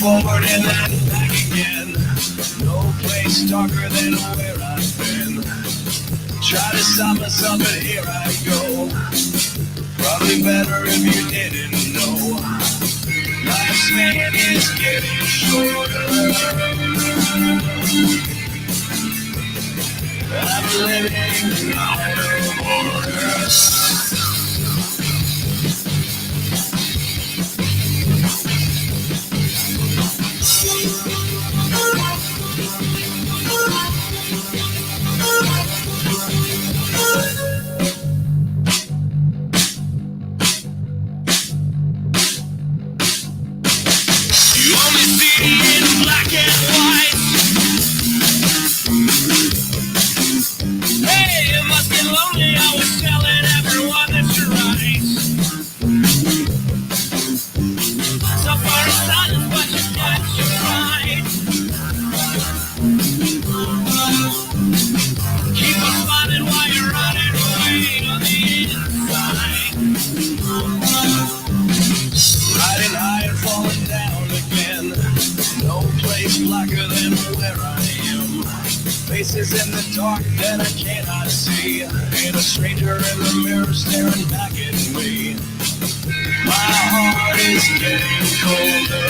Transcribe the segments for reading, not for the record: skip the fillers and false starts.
forward and then back again. No place darker than where I've been. Try to stop myself, but here I go. Probably better if you didn't know. Lifespan is getting shorter. I'm living out of order. You only see in black and white. Hey, it must be lonely. I was telling everyone that you're right. So far it's silence, but you got your right. Keep on spotting while you're running away on the inside. Riding high and falling down again. No place blacker than where I am. Faces in the dark that I cannot see. And a stranger in the mirror staring back at me. My heart is getting colder.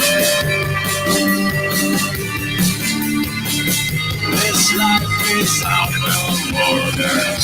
This life is out of order.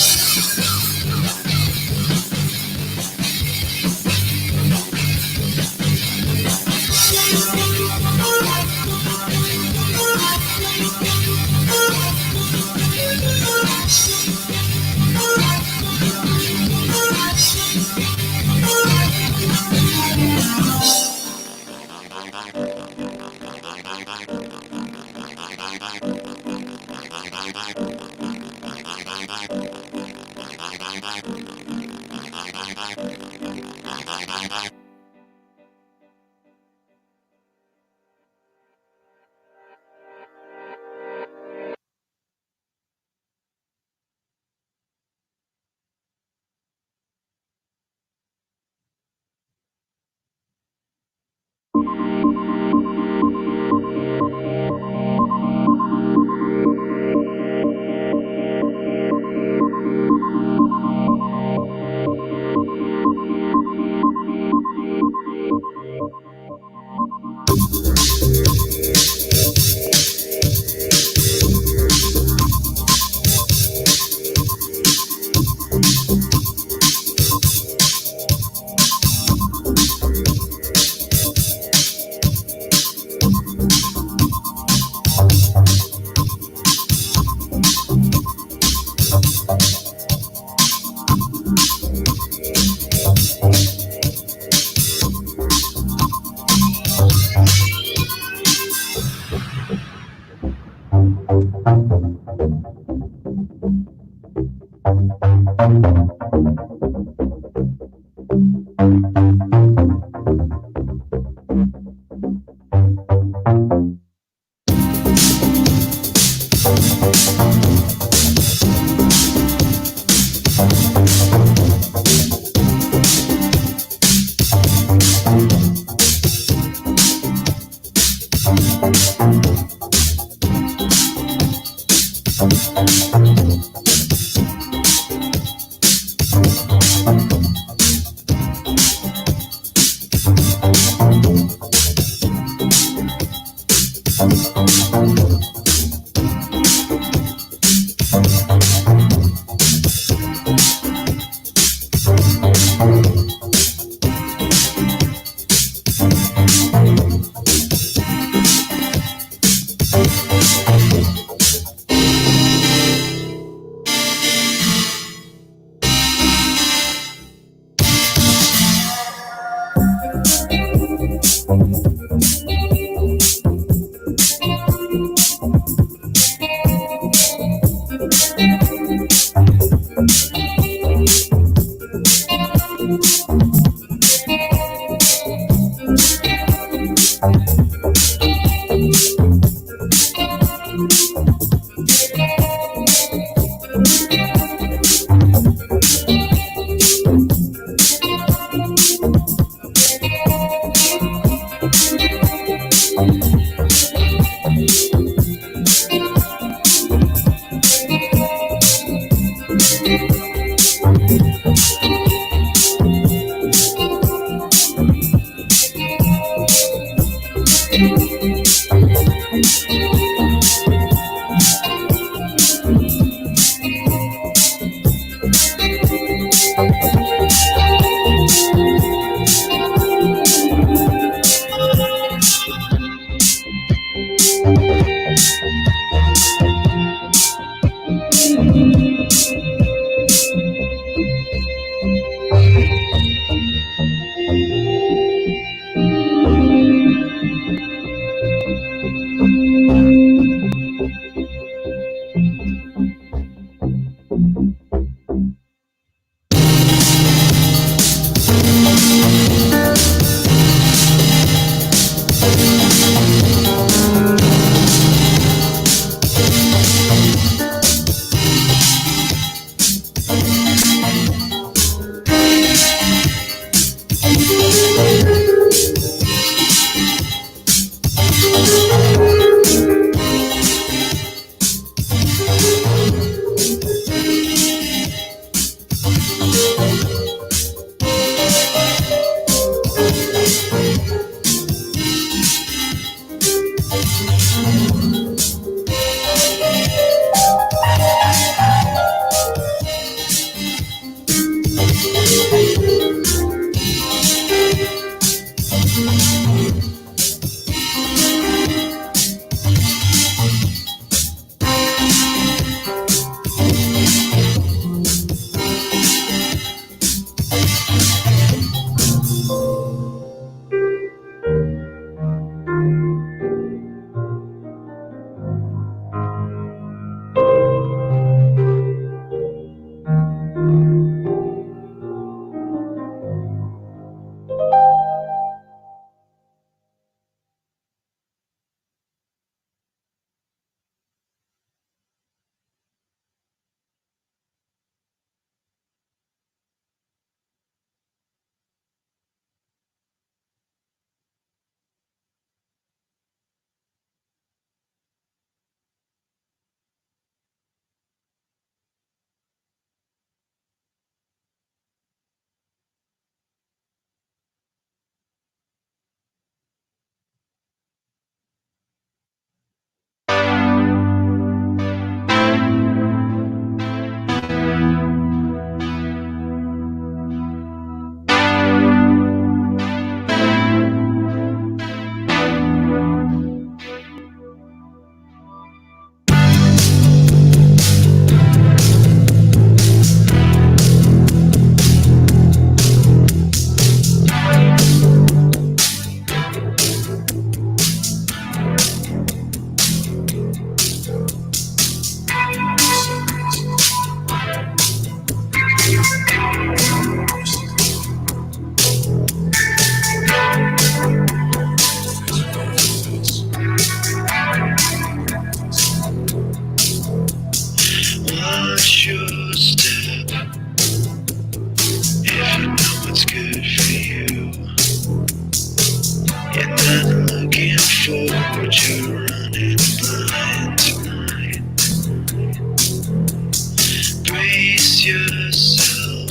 yourself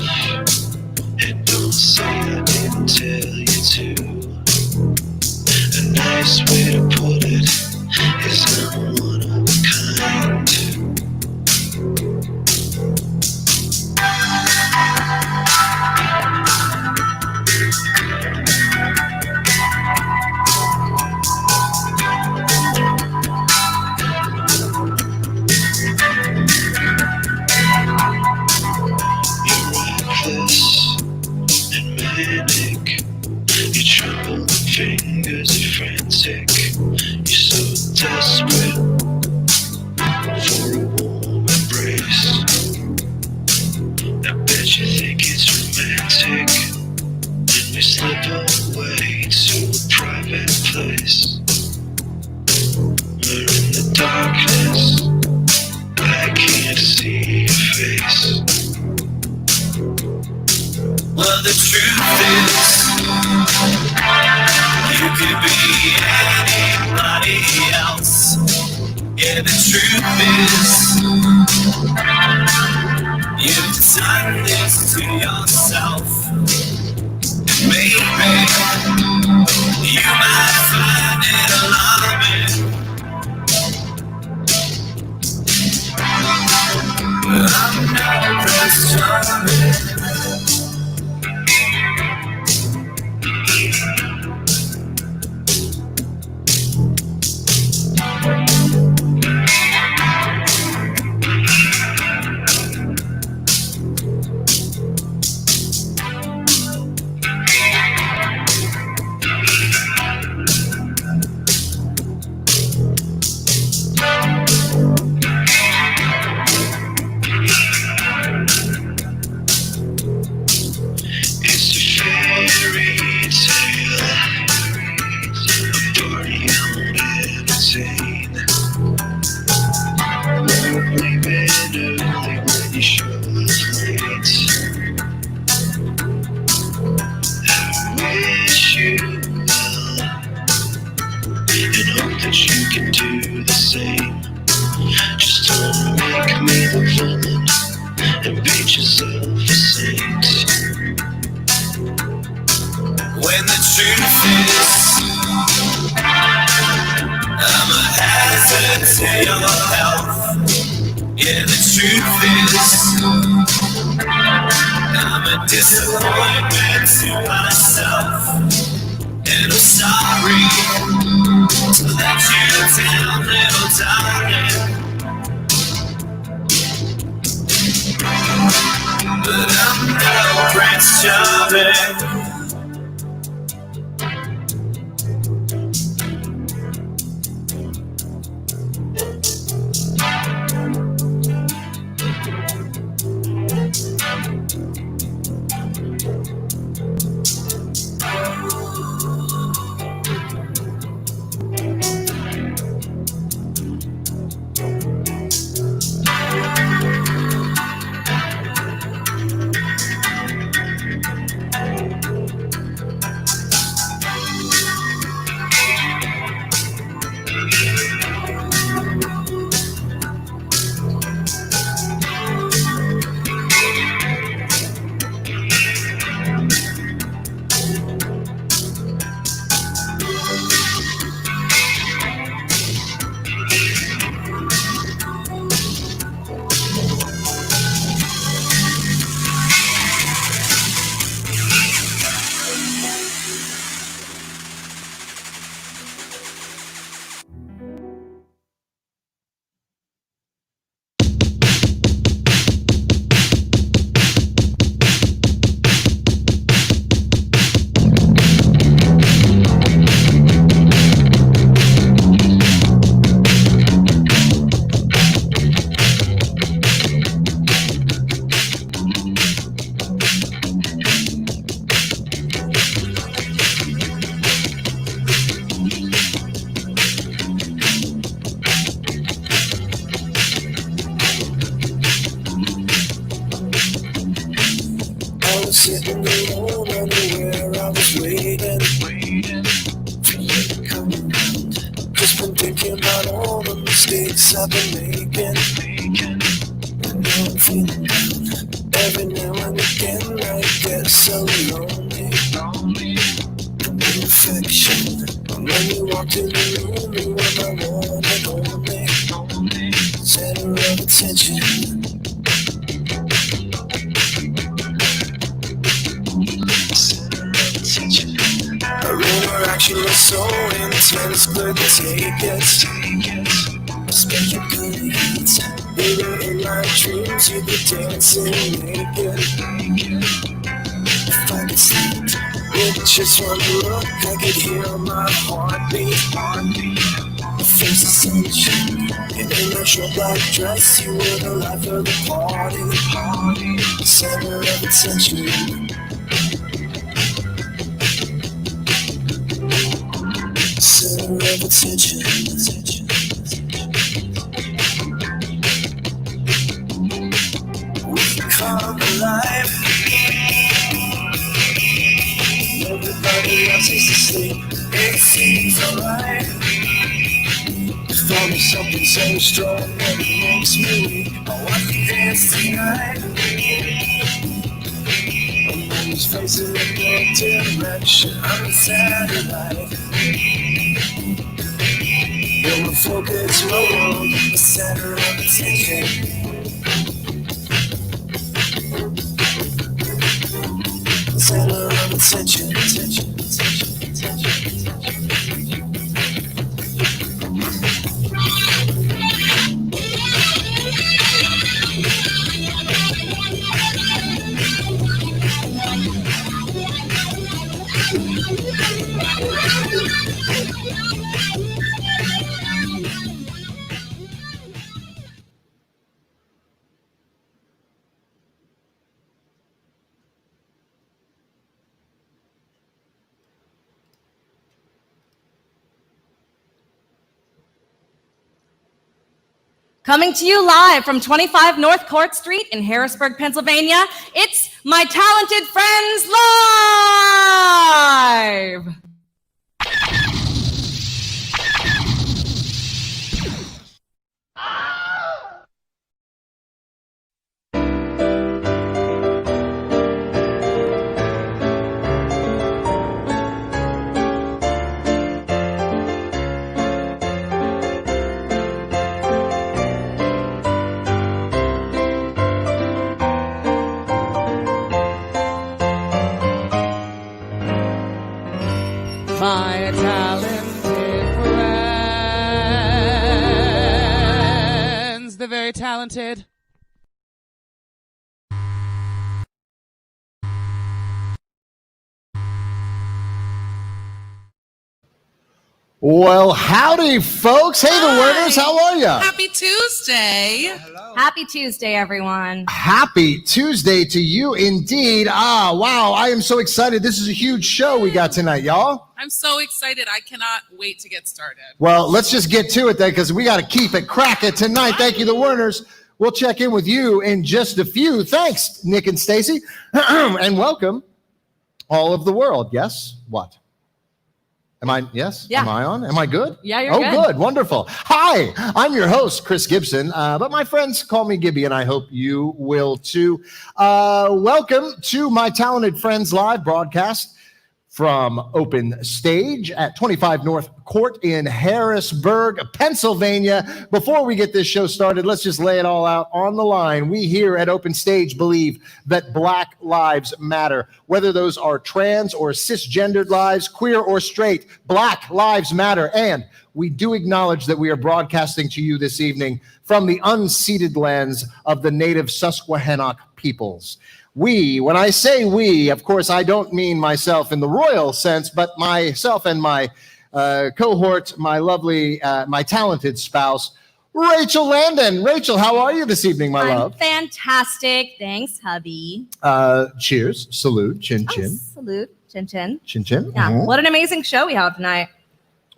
and don't say I didn't tell you to. A nice way to put it is I'm one of a kind. You're reckless and manic. Your trembling fingers are frantic. You're so desperate for a warm embrace. I bet you think it's romantic. Then we slip away to a private place. We're in the darkness. I can't see your face. Well, the truth is, you could be anybody else. Yeah, the truth is, you've done this to yourself. And maybe you might find it alarming, but I'm not Prince Charming. It's a fairy tale, a party I won't entertain. Leaving early when you show up late. I wish you well and hope that you can do the same. Just don't make me the villain and beat yourself a saint. When the truth is, I'm a hazard to your health. Yeah, the truth is, I'm a disappointment to myself. And I'm sorry to let you down, little darling. But I'm no Prince Charming. Sitting alone, unaware I was waiting for you to come around. Just been thinking about all the mistakes I've been making, and now I'm feeling down. every now and again I get so lonely. Perfection. When you walked in the room, you were my one and only center of attention. Our interaction was so intense, couldn't take it. Spent your good heat. Even in my dreams, you'd be dancing naked. If I could sleep with just one look, I could hear my heartbeat. The face of sunshine, and in that short black dress, you were the life of the party. Center of attention. Center of attention. We come alive. Everybody else is asleep. It seems alright. Found me something so strong that it makes me weak. I want to dance tonight. I'm always facing in your direction. I'm a satellite. You're my focus, my world, the center of attention. The center of attention, attention, attention, attention, attention. Coming to you live from 25 North Court Street in Harrisburg, Pennsylvania, it's My Talented Friends Live! My talented friends, the very talented. Well, howdy, folks. Hey, the Werners, how are ya? Happy Tuesday. Hello. Happy Tuesday, everyone. Happy Tuesday to you indeed. Wow, I am so excited. This is a huge show we got tonight, y'all. I'm so excited. I cannot wait to get started. Well, let's just get to it then, because we got to keep it cracking tonight. Thank you, the Werners. We'll check in with you in just a few. Thanks, Nick and Stacey. And welcome, all of the world. Yes? What? Am I, yes? Yeah. Am I on? Am I good? Yeah, you're good. good. Oh, good. Wonderful. Hi, I'm your host, Chris Gibson, but my friends call me Gibby, and I hope you will too. Welcome to My Talented Friends Live broadcast from Open Stage at 25 North Court in Harrisburg, Pennsylvania. Before we get this show started, let's just lay it all out on the line. We here at Open Stage believe that Black lives matter. Whether those are trans or cisgendered lives, queer or straight, Black lives matter. And we do acknowledge that we are broadcasting to you this evening from the unceded lands of the native Susquehannock peoples. We, when I say we, of course, I don't mean myself in the royal sense, but myself and my cohort, my lovely, my talented spouse, Rachel Landon. Rachel, how are you this evening, my love? Fantastic. Thanks, hubby. Cheers. Salute. Chin, chin. Salute. Chin, chin. Chin, chin. Yeah. Mhm. What an amazing show we have tonight.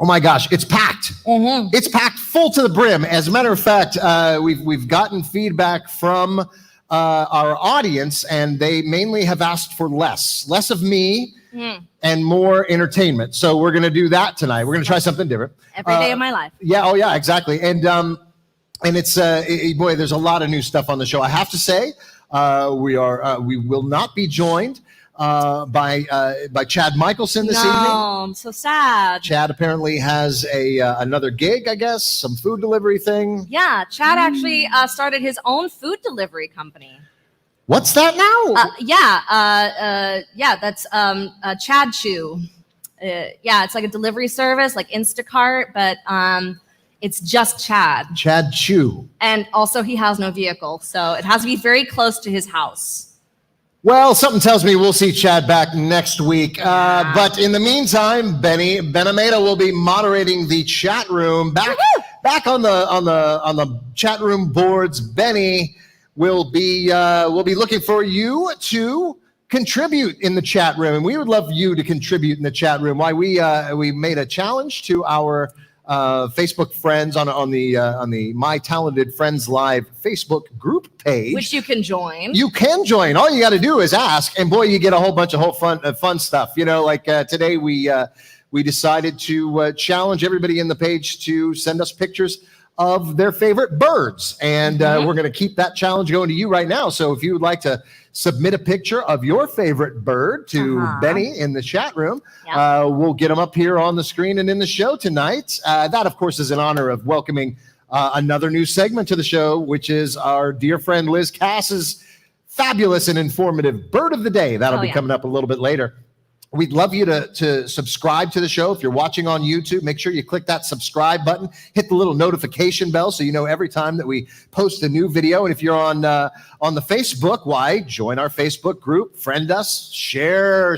Oh my gosh, it's packed. Mm-hmm. It's packed full to the brim. As a matter of fact, we've gotten feedback from our audience, and they mainly have asked for less of me and more entertainment. So we're going to do that tonight. We're going to try something different. Every day of my life. Yeah. Oh yeah, exactly. And it's boy, there's a lot of new stuff on the show. I have to say, We will not be joined by Chad Michelson this evening. No, I'm so sad. Chad apparently has another gig, I guess, some food delivery thing. Yeah, Chad actually started his own food delivery company. What's that now? That's Chad Chew. It's like a delivery service, like Instacart, but it's just Chad. Chad Chew. And also he has no vehicle, so it has to be very close to his house. Well, something tells me we'll see Chad back next week. But in the meantime, Benny Benameda will be moderating the chat room. Back on the chat room boards. Benny will be looking for you to contribute in the chat room, and we would love you to contribute in the chat room. Why we made a challenge to our Facebook friends on the My Talented Friends Live Facebook group page, which you can join. You can join. All you got to do is ask, and boy, you get a whole bunch of fun stuff. You know, like today we decided to challenge everybody in the page to send us pictures of their favorite birds, and we're going to keep that challenge going to you right now. So if you would like to submit a picture of your favorite bird to Benny in the chat room, we'll get them up here on the screen and in the show tonight. That, of course, is in honor of welcoming another new segment to the show, which is our dear friend Liz Cass's fabulous and informative Bird of the Day. That'll be coming up a little bit later. We'd love you to subscribe to the show. If you're watching on YouTube, make sure you click that subscribe button, hit the little notification bell so you know every time that we post a new video. And if you're on the Facebook, join our Facebook group, friend us, share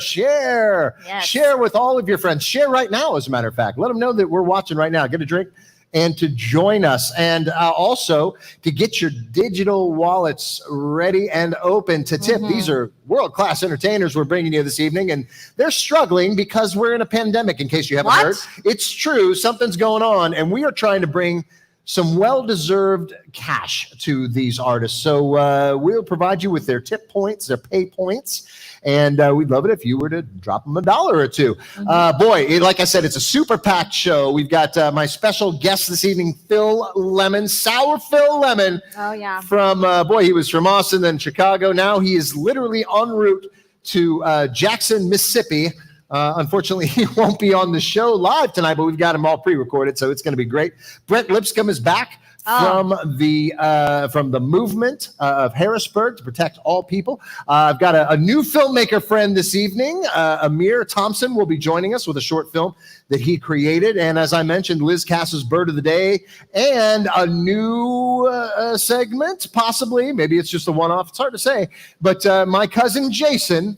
with all of your friends. Share right now, as a matter of fact. Let them know that we're watching right now. Get a drink and to join us, and also to get your digital wallets ready and open to tip. These are world-class entertainers we're bringing you this evening, and they're struggling because we're in a pandemic, in case you haven't heard. It's true, something's going on, and we are trying to bring some well-deserved cash to these artists. So we'll provide you with their tip points, their pay points, and we'd love it if you were to drop them $1 or $2. Like I said, it's a super packed show. We've got my special guest this evening, Phil Lemon, Sour Phil Lemon. Oh, yeah. From, he was from Austin, then Chicago. Now he is literally en route to Jackson, Mississippi. Unfortunately, he won't be on the show live tonight, but we've got him all pre-recorded, so it's going to be great. Brent Lipscomb is back from the movement of Harrisburg to protect all people. I've got a new filmmaker friend this evening. Amir Thompson will be joining us with a short film that he created. And as I mentioned, Liz Cass's Bird of the Day and a new segment, possibly. Maybe it's just a one-off. It's hard to say. But my cousin Jason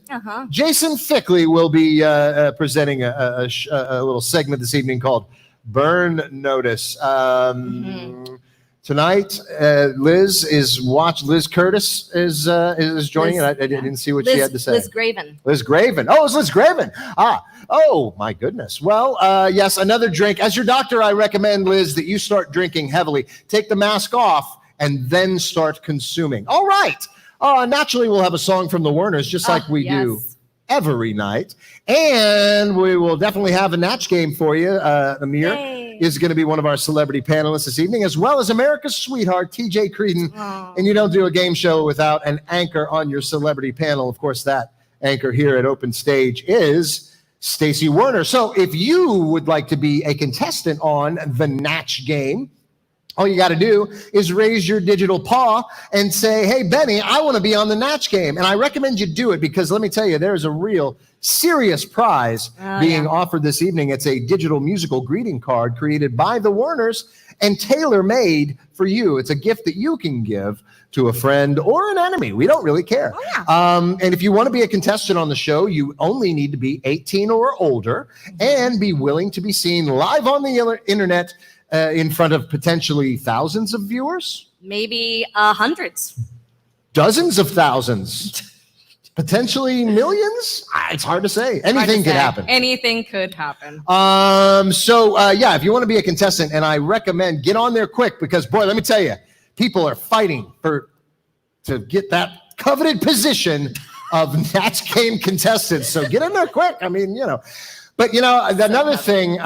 Fickley will be presenting a little segment this evening called Byrne Notice. Tonight, Liz Curtis is joining, and I didn't see what she had to say. Liz Graven. Liz Graven. Oh, it's Liz Graven. Oh, my goodness. Well, yes, another drink. As your doctor, I recommend, Liz, that you start drinking heavily. Take the mask off and then start consuming. All right. Naturally, we'll have a song from the Werners, just like we do every night. And we will definitely have a Natch game for you. Amir is going to be one of our celebrity panelists this evening, as well as America's sweetheart, TJ Creedon. And you don't do a game show without an anchor on your celebrity panel. Of course, that anchor here at Open Stage is Stacey Werner. So if you would like to be a contestant on the Natch game, all you got to do is raise your digital paw and say, hey, Benny, I want to be on the Natch game. And I recommend you do it because let me tell you, there's a real serious prize being offered this evening. It's a digital musical greeting card created by the Werners and tailor-made for you. It's a gift that you can give to a friend or an enemy. We don't really care. And if you want to be a contestant on the show, you only need to be 18 or older and be willing to be seen live on the internet in front of potentially thousands of viewers? Maybe hundreds. Dozens of thousands. Potentially millions? It's hard to say. Anything could happen. Anything could happen. If you want to be a contestant, and I recommend get on there quick because, boy, let me tell you, people are fighting to get that coveted position of Natch Game contestants. So get in there quick. I mean, But another thing,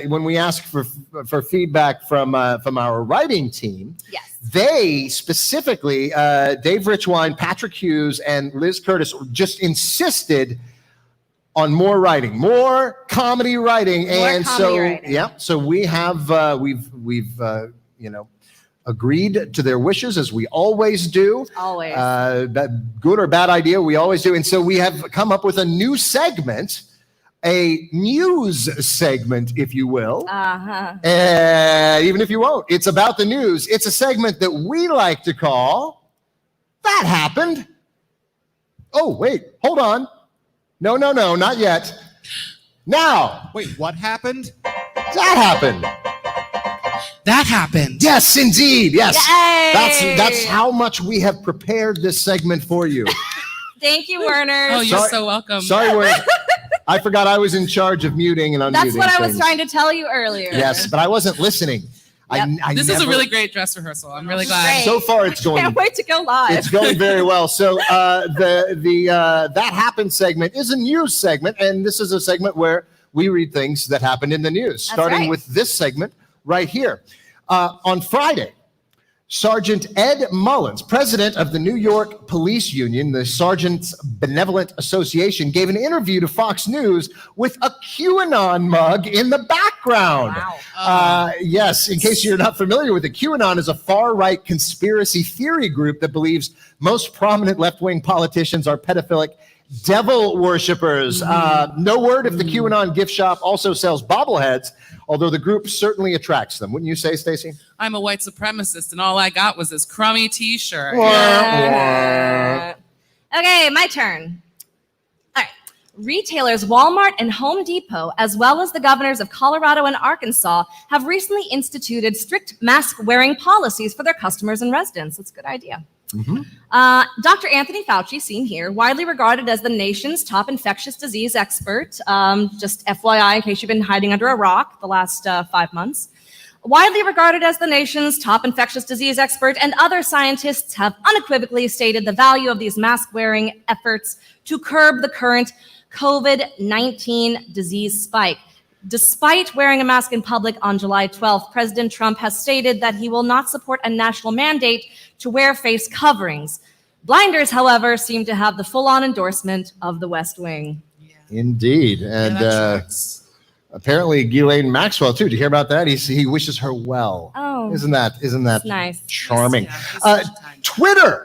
when we ask for feedback from our writing team, Yes. they specifically, Dave Richwine, Patrick Hughes, and Liz Curtis just insisted on more writing, more comedy writing, so we have we've agreed to their wishes, as we always do. Always. Good or bad idea, we always do, and so we have come up with a new segment. A news segment, if you will. Even if you won't. It's about the news. It's a segment that we like to call That Happened. Oh, wait, hold on. No, not yet. Now. Wait, what happened? That happened. That happened. Yes, indeed. Yes. Yay! That's how much we have prepared this segment for you. Thank you, Werner. Oh, you're so welcome. Sorry, Werner. I forgot I was in charge of muting and unmuting. That's what I was things. trying to tell you earlier. Yes, but I wasn't listening. Yep. This is a really great dress rehearsal. I'm really glad. Great. So far, it's going. Can't wait to go live. It's going very well. So the That Happened segment is a news segment, and this is a segment where we read things that happened in the news. Starting right. with this segment right here. On Friday, Sergeant Ed Mullins, president of the New York Police Union, the Sergeants Benevolent Association, gave an interview to Fox News with a QAnon mug in the background. Wow. Yes, in case you're not familiar with it, QAnon is a far-right conspiracy theory group that believes most prominent left-wing politicians are pedophilic devil worshippers. No word if the QAnon gift shop also sells bobbleheads, although the group certainly attracts them. Wouldn't you say, Stacey? I'm a white supremacist, and all I got was this crummy T-shirt. Okay, my turn. All right. Retailers Walmart and Home Depot, as well as the governors of Colorado and Arkansas, have recently instituted strict mask-wearing policies for their customers and residents. That's a good idea. Dr. Anthony Fauci, seen here, widely regarded as the nation's top infectious disease expert, just FYI, in case you've been hiding under a rock the last 5 months, widely regarded as the nation's top infectious disease expert, and other scientists have unequivocally stated the value of these mask-wearing efforts to curb the current COVID-19 disease spike. Despite wearing a mask in public on July 12th, President Trump has stated that he will not support a national mandate to wear face coverings. Blinders, however, seem to have the full-on endorsement of the West Wing. Indeed. And apparently Ghislaine Maxwell, too. Did you hear about that? He wishes her well. Oh. Isn't that nice. Charming? Yeah, Twitter.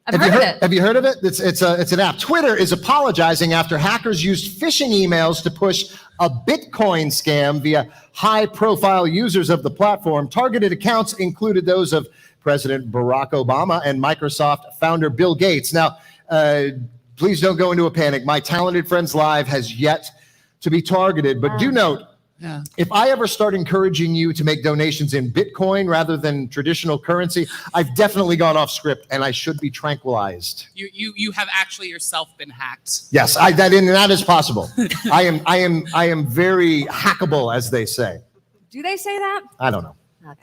I've heard of it. Have you heard of it? It's an app. Twitter is apologizing after hackers used phishing emails to push a Bitcoin scam via high-profile users of the platform. Targeted accounts included those of President Barack Obama and Microsoft founder Bill Gates. Now, please don't go into a panic. My Talented Friends Live has yet to be targeted, but do note, if I ever start encouraging you to make donations in Bitcoin rather than traditional currency, I've definitely gone off script, and I should be tranquilized. You have actually yourself been hacked. Yes, that is possible. I am very hackable, as they say. Do they say that? I don't know. Okay.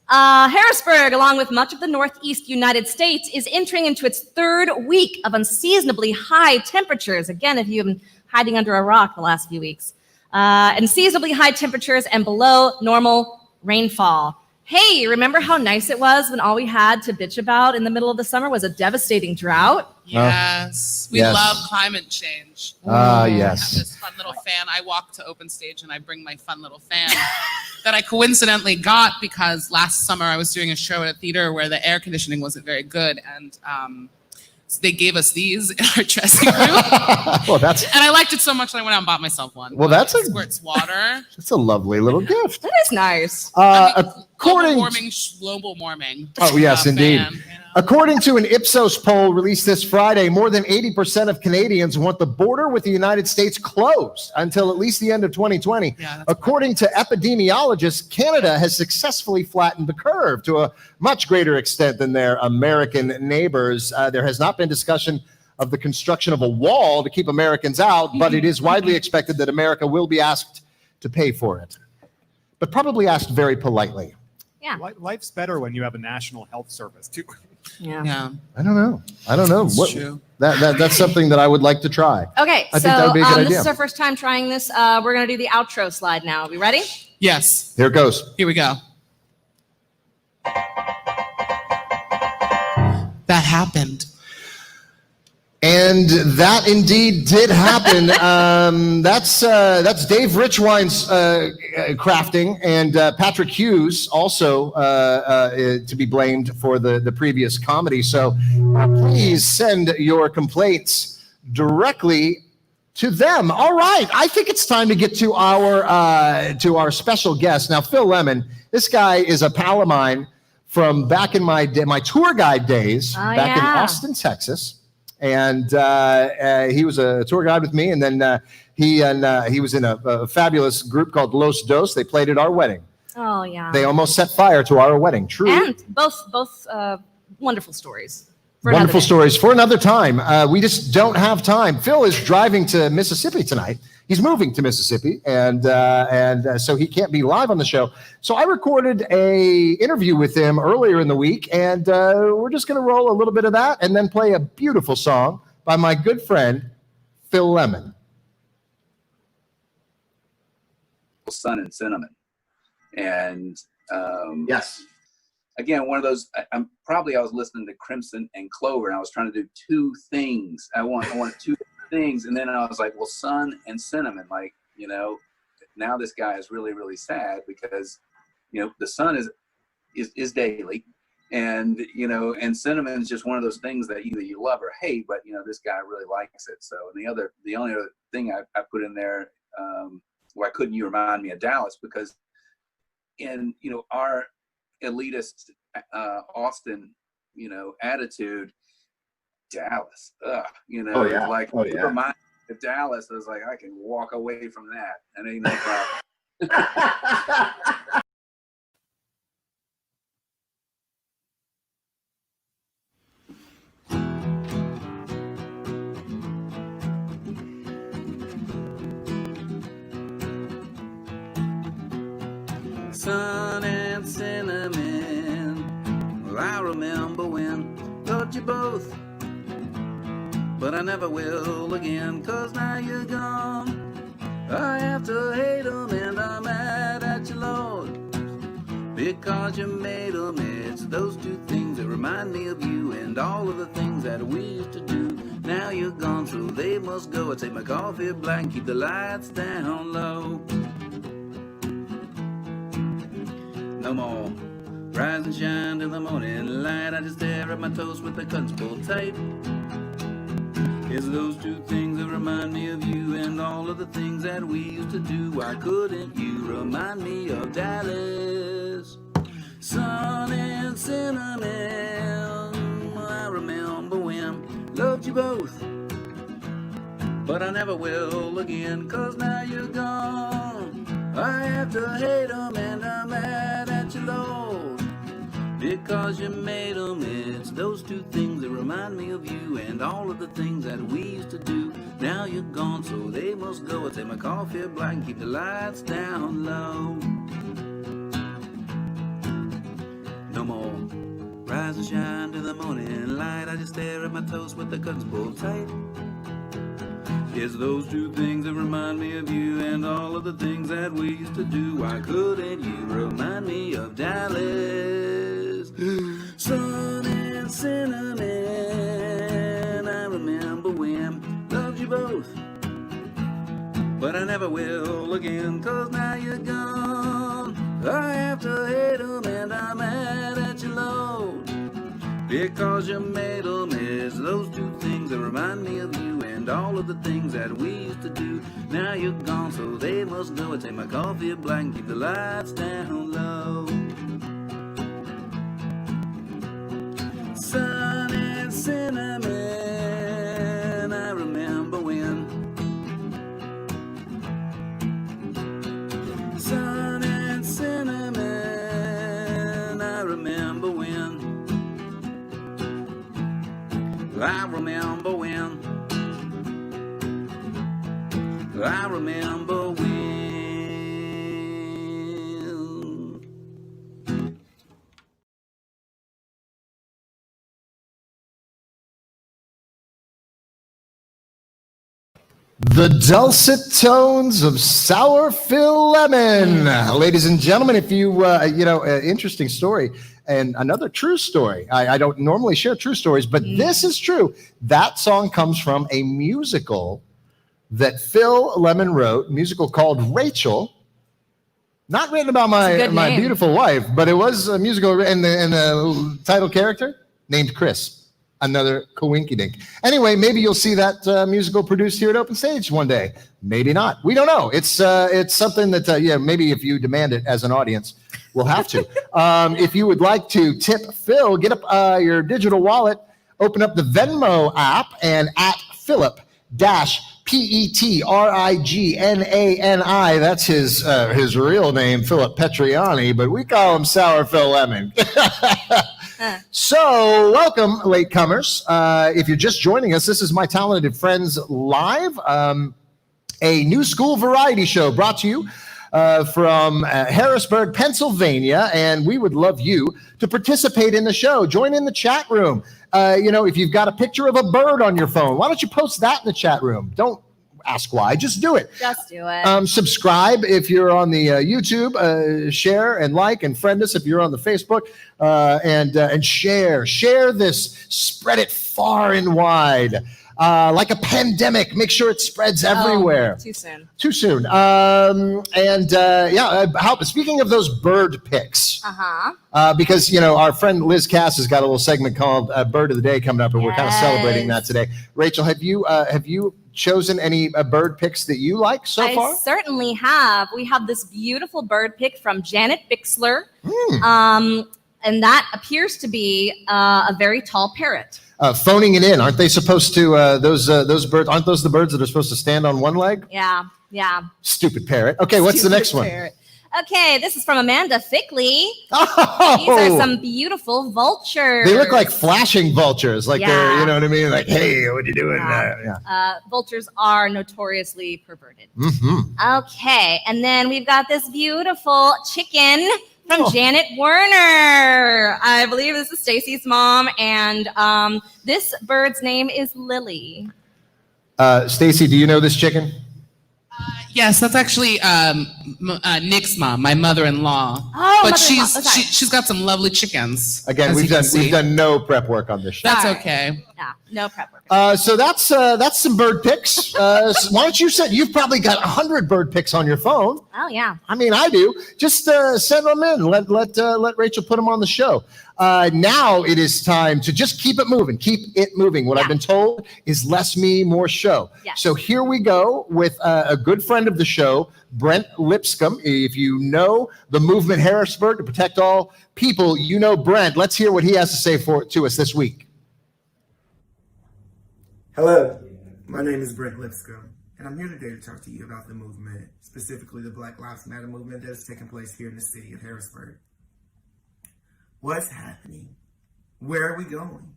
Harrisburg, along with much of the Northeast United States, is entering into its third week of unseasonably high temperatures. Again, if you've been hiding under a rock the last few weeks. Unseasonably high temperatures and below normal rainfall. Hey, remember how nice it was when all we had to bitch about in the middle of the summer was a devastating drought? Yes. We love climate change. Yes. I have this fun little fan. I walk to open stage and I bring my fun little fan that I coincidentally got because last summer I was doing a show at a theater where the air conditioning wasn't very good, and so they gave us these in our dressing room. Well, and I liked it so much that I went out and bought myself one. Well, it squirts water. That's a lovely little gift. That is nice. Global warming. Oh, yes, indeed. Fan, According to an Ipsos poll released this Friday, more than 80% of Canadians want the border with the United States closed until at least the end of 2020. According to epidemiologists, Canada has successfully flattened the curve to a much greater extent than their American neighbors. There has not been discussion of the construction of a wall to keep Americans out, but it is widely expected that America will be asked to pay for it, but probably asked very politely. Yeah. Life's better when you have a national health service, too. Yeah. I don't know. It's true. That's something that I would like to try. Okay, I think that would be a good this idea. is our first time trying this. We're going to do the outro slide now. Are we ready? Yes. Here it goes. Here we go. That happened. And that indeed did happen. That's Dave Richwine's crafting, and Patrick Hughes also to be blamed for the previous comedy. So please send your complaints directly to them. All right, I think it's time to get to our special guest now. Phil Lemon, this guy is a pal of mine from back in my tour guide days, back in Austin, Texas. And he was a tour guide with me, and then he was in a fabulous group called Los Dos. They played at our wedding. Oh yeah. They almost set fire to our wedding. True. And both wonderful stories. Wonderful stories for another time. We just don't have time. Phil is driving to Mississippi tonight. He's moving to Mississippi, and so he can't be live on the show. So I recorded a interview with him earlier in the week, and we're just going to roll a little bit of that and then play a beautiful song by my good friend, Phil Lemon. Sun and Cinnamon. And yes. Again, one of those, I was listening to Crimson and Clover, and I was trying to do two things. I wanted two things, and then I was like, well, Sun and Cinnamon, like, now this guy is really, really sad because, the sun is daily, and, and Cinnamon is just one of those things that either you love or hate, but, this guy really likes it. So, and the only other thing I put in there, why couldn't you remind me of Dallas? Because in, our elitist Austin, attitude, Dallas, remind me of Dallas. I was like, I can walk away from that, and ain't no problem. Sun and cinnamon, well, I remember when loved you both, but I never will again, 'cause now you're gone. I have to hate 'em and I'm mad at you, Lord, because you made 'em. It's those two things that remind me of you and all of the things that we used to do. Now you're gone, so they must go. I take my coffee black and keep the lights down low. No more rise and shine till the morning light. I just stare at my toast with the curtains pulled tight. It's those two things that remind me of you and all of the things that we used to do. Why couldn't you remind me of Dallas? Sun and cinnamon, I remember when loved you both, but I never will again, 'cause now you're gone. I have to hate 'em and I'm mad at you, Lord, because you made 'em. It's those two things that remind me of you and all of the things that we used to do. Now you're gone, so they must go. I take my coffee black and keep the lights down low. No more rise and shine to the morning light. I just stare at my toast with the curtains pulled tight. It's those two things that remind me of you and all of the things that we used to do. Why couldn't you remind me of Dallas? Sun and cinnamon, I remember when loved you both, but I never will again, 'cause now you're gone. I have to hate 'em and I'm mad at you, Lord, because you made 'em. It's those two things that remind me of you and all of the things that we used to do. Now you're gone, so they must go. I take my coffee black and keep the lights down low. Sun and cinnamon, I remember when. Sun and cinnamon, I remember when. I remember when. I remember when. The dulcet tones of Sour Phil Lemon. Ladies and gentlemen, if you, interesting story and another true story. I don't normally share true stories, but this is true. That song comes from a musical that Phil Lemon wrote, a musical called Rachel. Not written about my beautiful wife, but it was a musical, and the title character named Chris. Another coinkydink. Anyway, maybe you'll see that musical produced here at Open Stage one day. Maybe not. We don't know. It's something that, maybe if you demand it as an audience, we'll have to. If you would like to tip Phil, get up your digital wallet, open up the Venmo app, and at Philip-Petrignani. That's his real name, Philip Petriani, but we call him Sour Phil Lemon. So, welcome, latecomers. If you're just joining us, this is My Talented Friends Live, a new school variety show brought to you from Harrisburg, Pennsylvania, and we would love you to participate in the show. Join in the chat room. If you've got a picture of a bird on your phone, why don't you post that in the chat room? Don't ask why, just do it. Just do it. Subscribe if you're on the YouTube, share and like and friend us if you're on the Facebook, and share this, spread it far and wide. Like a pandemic, make sure it spreads everywhere. Too soon. Speaking of those bird pics, because our friend Liz Cass has got a little segment called Bird of the Day coming up, and we're kind of celebrating that today. Rachel, have you chosen any bird pics that you like so far? I certainly have. We have this beautiful bird pic from Janet Bixler, and that appears to be a very tall parrot. Phoning it in, aren't they supposed to? Those birds, aren't those the birds that are supposed to stand on one leg? Yeah. Stupid parrot. Okay, what's the next one? Okay, this is from Amanda Fickley. Oh! These are some beautiful vultures. They look like flashing vultures, like they're, you know what I mean? Like, hey, what are you doing? Vultures are notoriously perverted. Mm-hmm. Okay, and then we've got this beautiful chicken from Janet Werner. I believe this is Stacy's mom, and this bird's name is Lily. Stacy, do you know this chicken? Yes, that's actually Nick's mom, my mother-in-law. Oh, but mother-in-law. she's got some lovely chickens. Again, we've done no prep work on this show. That's okay. Yeah, no prep work. So that's some bird pics. Why don't you send? You've probably got 100 bird pics on your phone. Oh yeah. I mean, I do. Just send them in. Let Rachel put them on the show. Now it is time to just keep it moving. Keep it moving. What I've been told is less me, more show. Yes. So here we go with a good friend of the show, Brent Lipscomb. If you know the movement Harrisburg to protect all people, you know Brent. Let's hear what he has to say to us this week. Hello, my name is Brent Lipscomb, and I'm here today to talk to you about the movement, specifically the Black Lives Matter movement that is taking place here in the city of Harrisburg. What's happening? Where are we going?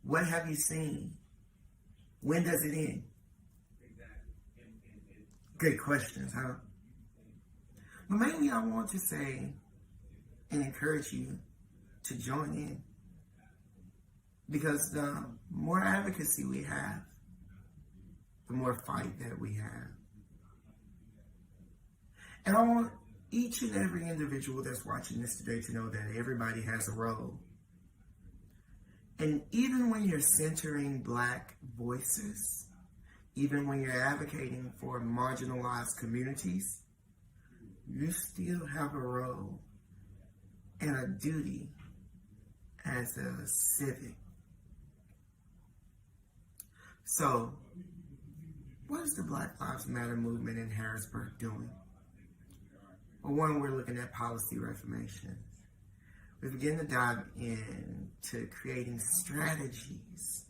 What have you seen? When does it end? Good questions, huh? But mainly I want to say and encourage you to join in, because the more advocacy we have, the more fight that we have. And I want each and every individual that's watching this today to know that everybody has a role. And even when you're centering Black voices, even when you're advocating for marginalized communities, you still have a role and a duty as a civic. So, what is the Black Lives Matter movement in Harrisburg doing? Well, one, we're looking at policy reformation. We begin to dive into creating strategies,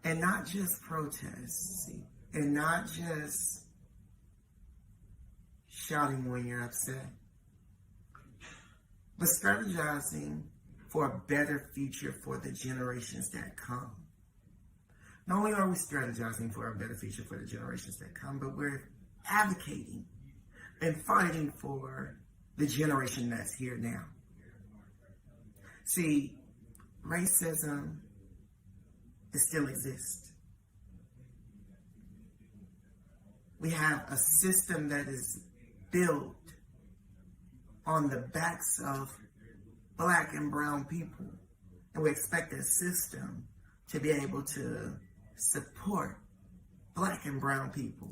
and not just protests, and not just shouting when you're upset, but strategizing for a better future for the generations that come. Not only are we strategizing for a better future for the generations that come, but we're advocating and fighting for the generation that's here now. See, racism, it still exists. We have a system that is built on the backs of black and brown people. And we expect that system to be able to support black and brown people.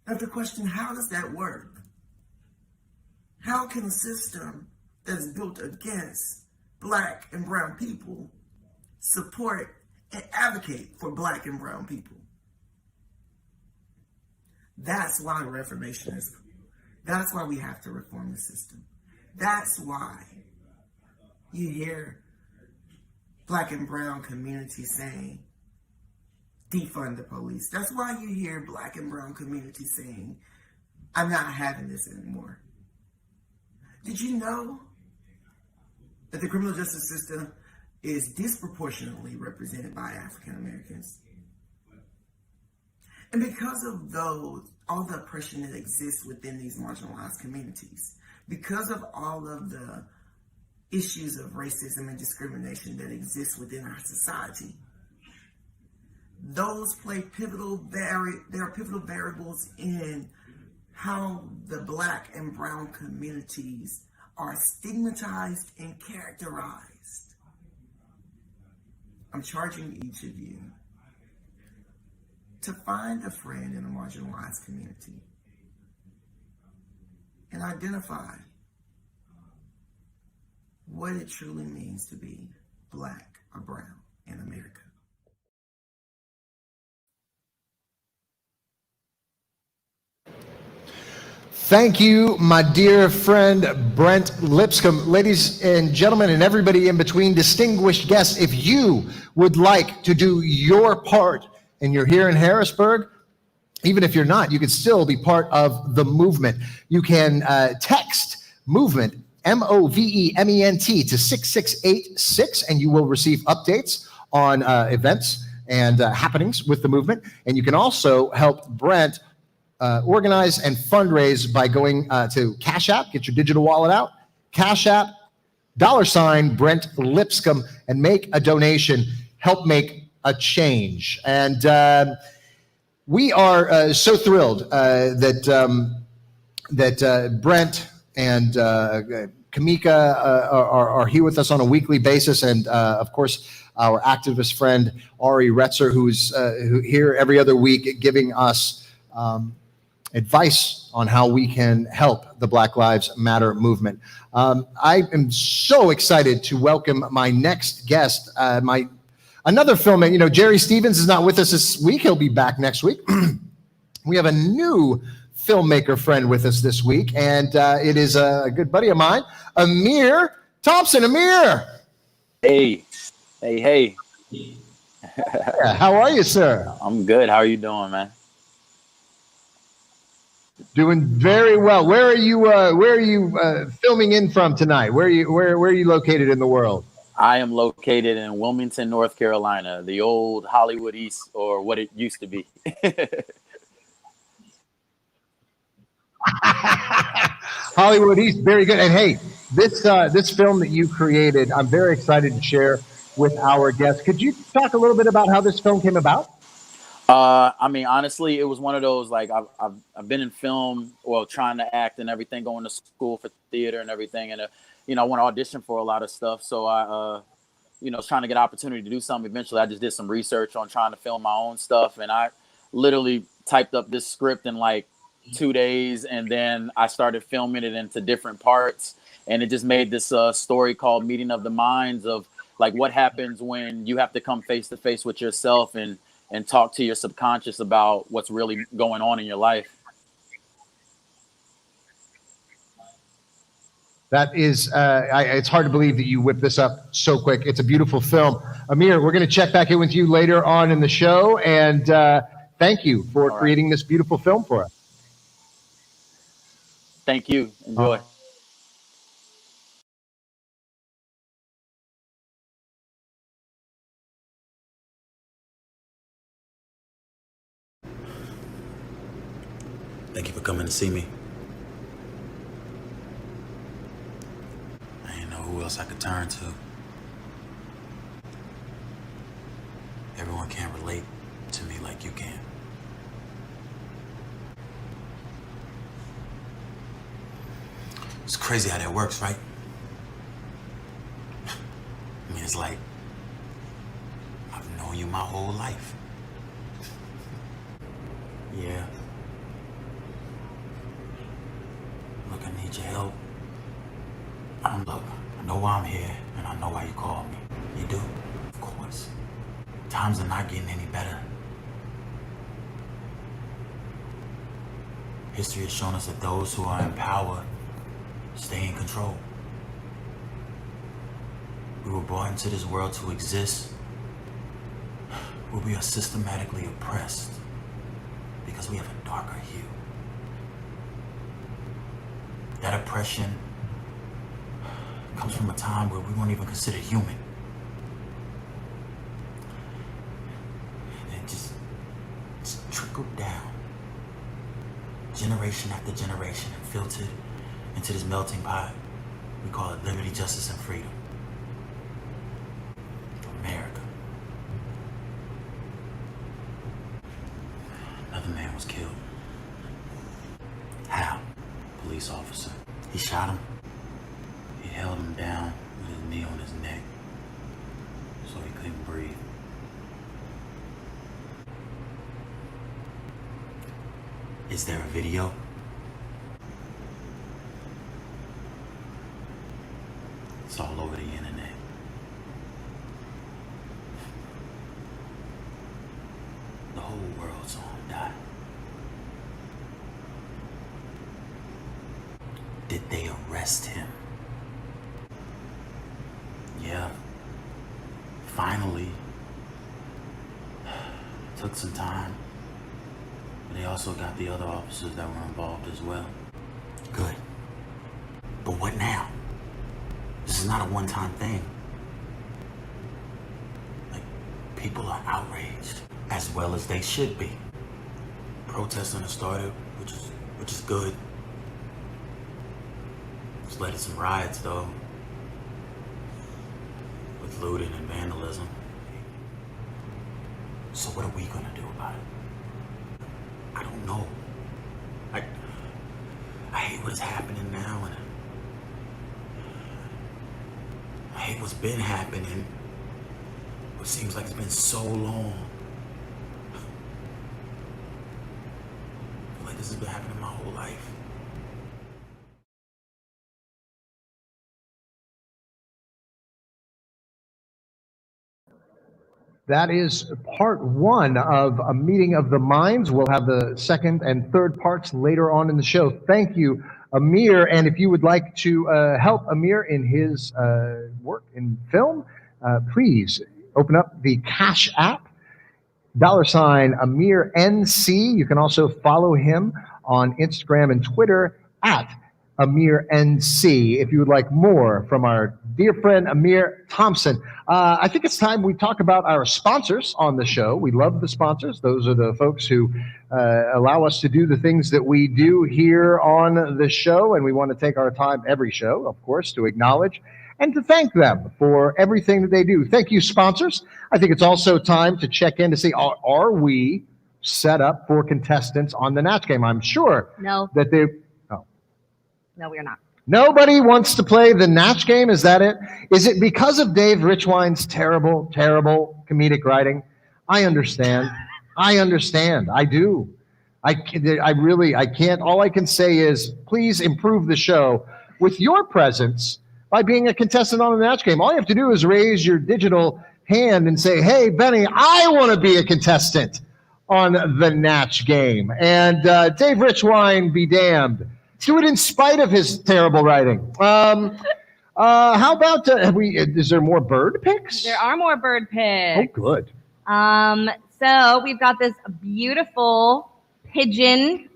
Now the question, how does that work? How can a system that is built against black and brown people support and advocate for black and brown people? That's why reformation is, that's why we have to reform the system. That's why you hear black and brown communities saying, defund the police. That's why you hear black and brown communities saying, I'm not having this anymore. Did you know that the criminal justice system is disproportionately represented by African Americans? And because of all the oppression that exists within these marginalized communities, because of all of the issues of racism and discrimination that exist within our society, those play pivotal variables in how the black and brown communities are stigmatized and characterized. I'm charging each of you to find a friend in a marginalized community and identify what it truly means to be black or brown in America. Thank you, my dear friend, Brent Lipscomb. Ladies and gentlemen, and everybody in between, distinguished guests, if you would like to do your part and you're here in Harrisburg, even if you're not, you can still be part of the movement. You can text movement, MOVEMENT, to 6686, and you will receive updates on events and happenings with the movement. And you can also help Brent organize and fundraise by going to Cash App, get your digital wallet out, Cash App, $ Brent Lipscomb, and make a donation, help make a change. And we are so thrilled that Brent and Kamika are here with us on a weekly basis, and of course our activist friend Ari Retzer, who's here every other week giving us advice on how we can help the Black Lives Matter movement. I am so excited to welcome my next guest, another filmmaker. You know, Jerry Stevens is not with us this week. He'll be back next week. We have a new filmmaker friend with us this week, and it is a good buddy of mine, Amir Thompson. Amir! Hey. Yeah, how are you, sir? I'm good. How are you doing, man? Doing very well. Where are you filming in from tonight? Where are you located in the world? I am located in Wilmington, North Carolina, the old Hollywood East, or what it used to be. Hollywood East, very good. And hey, this film that you created, I'm very excited to share with our guests. Could you talk a little bit about how this film came about? I mean, honestly, it was one of those, like, I've been in film, well, trying to act and everything, going to school for theater and everything. And, I want to audition for a lot of stuff. So I, was trying to get an opportunity to do something. Eventually, I just did some research on trying to film my own stuff. And I literally typed up this script in like 2 days. And then I started filming it into different parts. And it just made this story called Meeting of the Minds, of like what happens when you have to come face to face with yourself and talk to your subconscious about what's really going on in your life. That is, it's hard to believe that you whipped this up so quick. It's a beautiful film. Amir, we're going to check back in with you later on in the show, and thank you for creating this beautiful film for us. Thank you. Enjoy. Thank you for coming to see me. I didn't know who else I could turn to. Everyone can't relate to me like you can. It's crazy how that works, right? I mean, it's like I've known you my whole life. Yeah. Look, I need your help. Look, I know why I'm here, and I know why you called me. You do? Of course. Times are not getting any better. History has shown us that those who are in power stay in control. We were brought into this world to exist where we are systematically oppressed because we have a darker hue. That oppression comes from a time where we weren't even considered human. And it just trickled down, generation after generation, and filtered into this melting pot. We call it liberty, justice, and freedom. America. Another man was killed. How? Police officer. He shot him. He held him down with his knee on his neck so he couldn't breathe. Is there a video? It's all over the internet. The whole world saw him die. Did they arrest him? Yeah. Finally. Took some time. But they also got the other officers that were involved as well. Good. But what now? This is not a one-time thing. Like, people are outraged, as well as they should be. Protesting has started, which is good. It's led to some riots, though, with looting and vandalism. So what are we gonna do about it? I don't know. I hate what is happening now, and I hate what's been happening. It seems like it's been so long. I feel like this has been happening my whole life. That is part one of a meeting of the minds. We'll have the second and third parts later on in the show. Thank you, Amir. And if you would like to help Amir in his work in film, please open up the Cash App, $ Amir NC. You can also follow him on Instagram and Twitter at Amir NC if you would like more from our dear friend Amir Thompson. I think it's time we talk about our sponsors on the show. We love the sponsors. Those are the folks who allow us to do the things that we do here on the show, and we want to take our time every show, of course, to acknowledge and to thank them for everything that they do. Thank you, sponsors. I think it's also time to check in to see, are we set up for contestants on the Natch game? I'm sure that they... No, we are not. Nobody wants to play the Natch game? Is that it? Is it because of Dave Richwine's terrible, terrible comedic writing? I understand. I understand. I do. I can't. All I can say is please improve the show with your presence by being a contestant on the Natch game. All you have to do is raise your digital hand and say, hey, Benny, I want to be a contestant on the Natch game. And Dave Richwine be damned. Do it in spite of his terrible writing. How about, is there more bird picks? There are more bird picks. Oh, good. So we've got this beautiful pigeon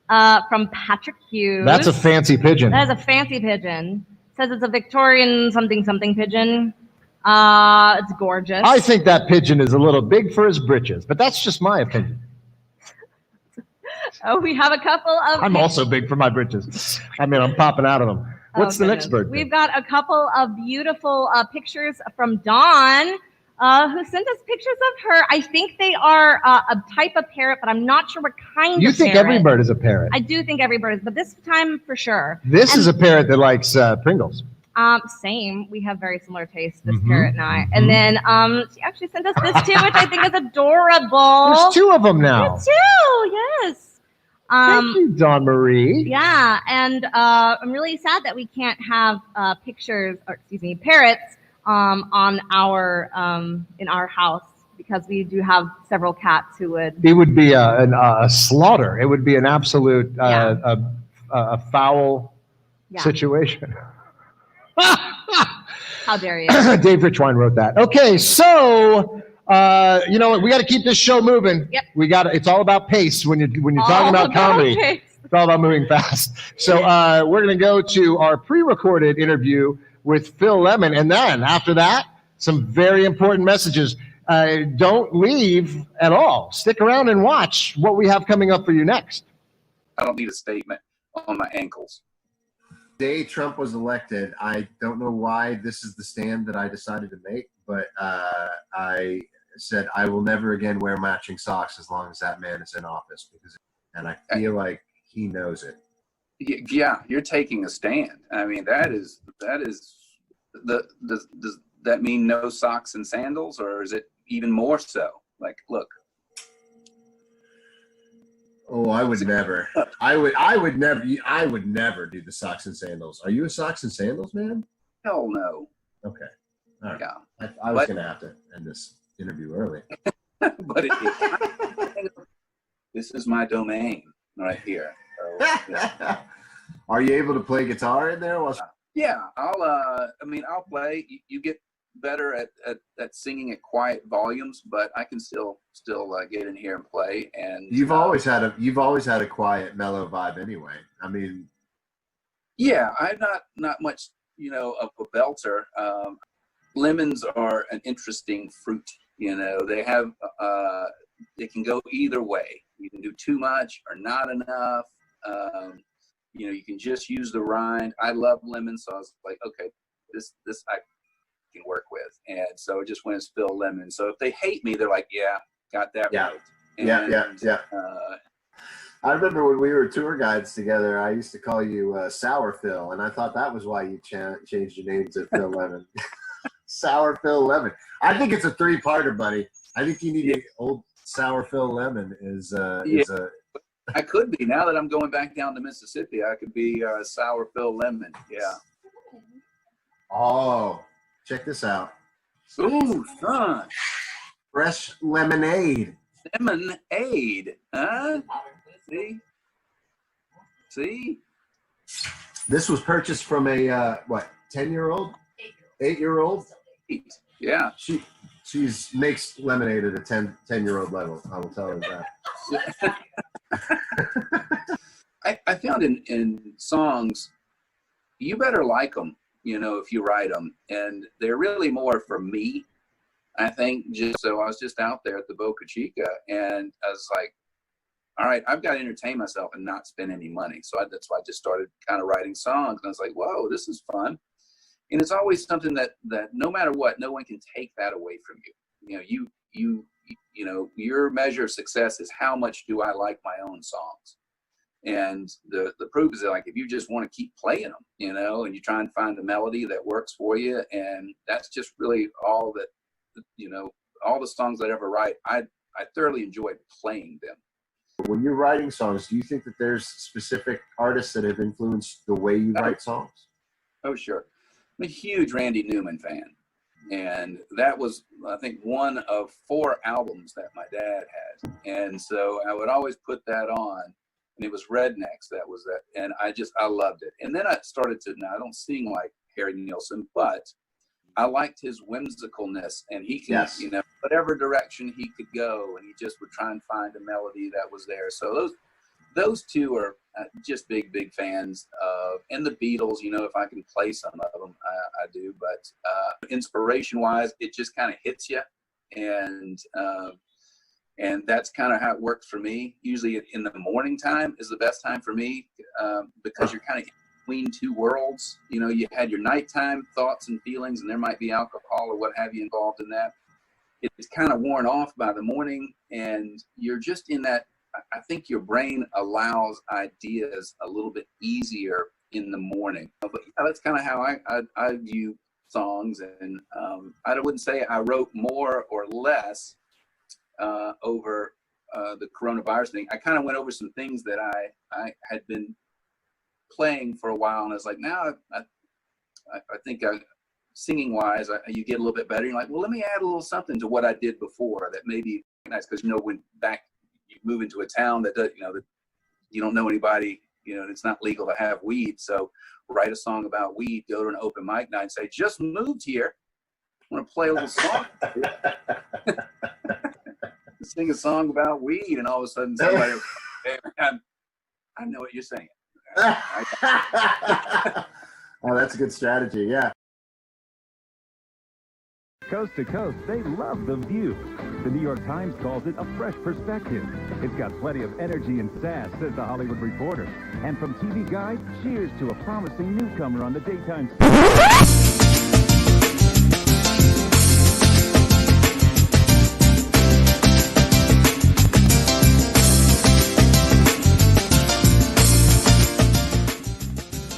from Patrick Hughes. That's a fancy pigeon. That is a fancy pigeon. Says it's a Victorian something pigeon. It's gorgeous. I think that pigeon is a little big for his britches, but that's just my opinion. Oh, we have a couple of... I'm also big for my britches. I mean, I'm popping out of them. What's the next bird? We've got a couple of beautiful pictures from Dawn. who sent us pictures of her. I think they are a type of parrot, but I'm not sure what kind You of think parrot. every bird is a parrot? I do think every bird is, but this time for sure. This is a parrot that likes Pringles. Same. We have very similar tastes, this Mhm, parrot and I. And then she actually sent us this too, which I think is adorable. There's two of them now. There's two, yes. Thank you, Dawn Marie. Yeah, and I'm really sad that we can't have parrots on our in our house, because we do have several cats who would. It would be a slaughter. It would be an absolute a foul situation. How dare you? Dave Richwine wrote that. Okay, so you know what? We got to keep this show moving. Yep. We got. It's all about pace when you're talking about comedy. Pace. It's all about moving fast. So we're going to go to our pre-recorded interview with Phil Lemon, and then after that, some very important messages. Don't leave at all. Stick around and watch what we have coming up for you next. I don't need a statement on my ankles. Day Trump was elected, I don't know why this is the stand that I decided to make, but I said I will never again wear matching socks as long as that man is in office, and I feel like he knows it. Yeah, you're taking a stand. I mean, does that mean no socks and sandals, or is it even more so? Like, look. Oh, I would never. I would never do the socks and sandals. Are you a socks and sandals man? Hell no. Okay. All right. Yeah. I was going to have to end this interview early. But this is my domain right here. So, yeah. Are you able to play guitar in there? Yeah, I'll play. You get better at singing at quiet volumes, but I can still get in here and play. And you've always had a quiet, mellow vibe anyway. I mean, yeah, I'm not much, of a belter. Lemons are an interesting fruit. They have they can go either way. You can do too much or not enough. You can just use the rind. I love lemons, so I was like, okay, this I can work with, and so it just went as Phil Lemon. So if they hate me, they're like, yeah, got that right. And, yeah. I remember when we were tour guides together, I used to call you Sour Phil, and I thought that was why you changed your name to Phil Lemon. Sour Phil Lemon. I think it's a three-parter, buddy. I think you need old Sour Phil Lemon is a. I could be, now that I'm going back down to Mississippi, I could be Sour Phil Lemon. Yeah. Oh, check this out. Ooh, son. Fresh lemonade. Lemonade, huh? See? This was purchased from a 10-year-old? 8-year-old? Yeah. She makes lemonade at a 10-year-old level. I will tell her that. I found in songs, you better like them, if you write them, and they're really more for me. I think so I was just out there at the Boca Chica, and I was like, all right, I've got to entertain myself and not spend any money. So that's why I just started kind of writing songs, and I was like, whoa, this is fun. And it's always something that no matter what, no one can take that away from you. Your measure of success is how much do I like my own songs. And the proof is that, like, if you just want to keep playing them, and you try and find a melody that works for you, and that's just really all that, all the songs that I ever write, I thoroughly enjoy playing them. When you're writing songs, do you think that there's specific artists that have influenced the way you write songs? Oh, sure. I'm a huge Randy Newman fan. And that was, I think, one of 4 albums that my dad had. And so I would always put that on. And it was Rednecks, that was that. And I loved it. And then I started to, now I don't sing like Harry Nilsson, but I liked his whimsicalness. And he can, whatever direction he could go, and he just would try and find a melody that was there. So those two are just big fans of, and the Beatles, if I can play some of them, I do, but inspiration wise, it just kind of hits you. And that's kind of how it works for me. Usually in the morning time is the best time for me, because you're kind of in between two worlds. You had your nighttime thoughts and feelings, and there might be alcohol or what have you involved in that. it's kind of worn off by the morning, and you're just in that. I think your brain allows ideas a little bit easier in the morning. But yeah, that's kind of how I view songs, and I wouldn't say I wrote more or less over the coronavirus thing. I kind of went over some things that I had been playing for a while, and I was like, now I think singing wise, you get a little bit better. You're like, well, let me add a little something to what I did before that may be nice, because when you move into a town that does, that you don't know anybody, it's not legal to have weed. So write a song about weed, go to an open mic night and say, just moved here, I want to play a little song. Sing a song about weed, and all of a sudden somebody, hey, man, I know what you're saying. Oh, that's a good strategy. Yeah. Coast to coast, they love The View. The New York Times calls it a fresh perspective. It's got plenty of energy and sass, says the Hollywood Reporter. And from TV Guide, cheers to a promising newcomer on the daytime stage.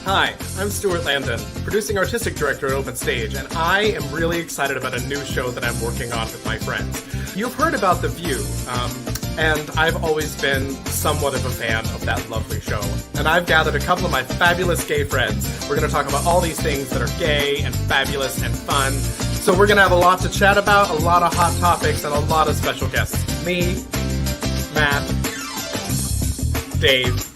Hi, I'm Stuart Landon, producing artistic director at Open Stage, and I am really excited about a new show that I'm working on with my friends. You've heard about The View, and I've always been somewhat of a fan of that lovely show. And I've gathered a couple of my fabulous gay friends. We're going to talk about all these things that are gay and fabulous and fun. So we're going to have a lot to chat about, a lot of hot topics, and a lot of special guests. Me, Matt, Dave,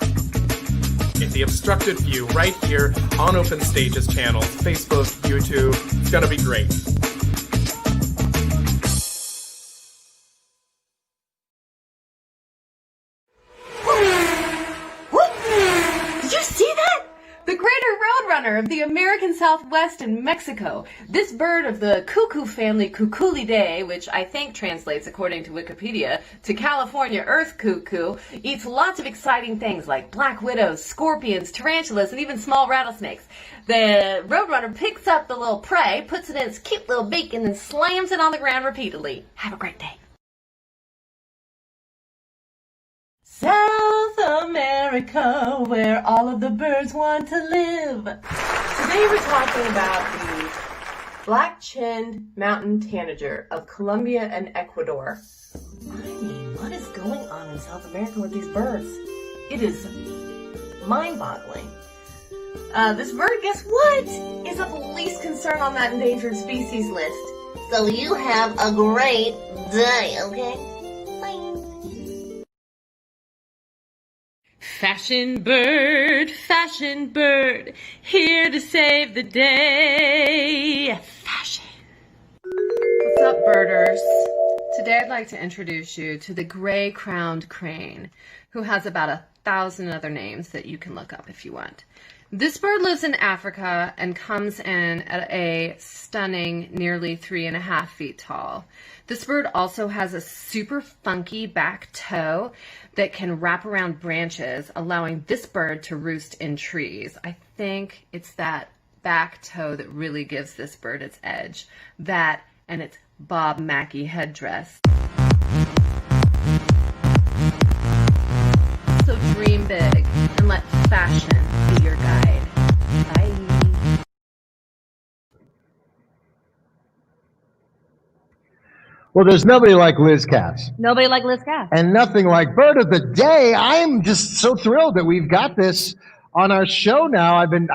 in The Obstructed View right here on Open Stage's channels, Facebook, YouTube. It's going to be great. Did you see that? The greater roadrunner of the American Southwest and Mexico. This bird of the cuckoo family Cuculidae, which I think translates, according to Wikipedia, to California earth cuckoo, eats lots of exciting things like black widows, scorpions, tarantulas, and even small rattlesnakes. The roadrunner picks up the little prey, puts it in its cute little beak, and then slams it on the ground repeatedly. Have a great day. South America, where all of the birds want to live. Today we're talking about the black-chinned mountain tanager of Colombia and Ecuador. I mean, what is going on in South America with these birds? It is mind-boggling. This bird, guess what, is of least concern on that endangered species list. So you have a great day, okay? Fashion bird, here to save the day. Fashion. What's up, birders? Today I'd like to introduce you to the gray-crowned crane, who has about 1,000 other names that you can look up if you want. This bird lives in Africa and comes in at a stunning nearly 3.5 feet tall. This bird also has a super funky back toe that can wrap around branches, allowing this bird to roost in trees. I think it's that back toe that really gives this bird its edge. That and its Bob Mackie headdress. So dream big and let fashion be your guide. Bye. Well, there's nobody like Liz Cass. Nobody like Liz Cass. And nothing like Bird of the Day. I'm just so thrilled that we've got this on our show now. I've been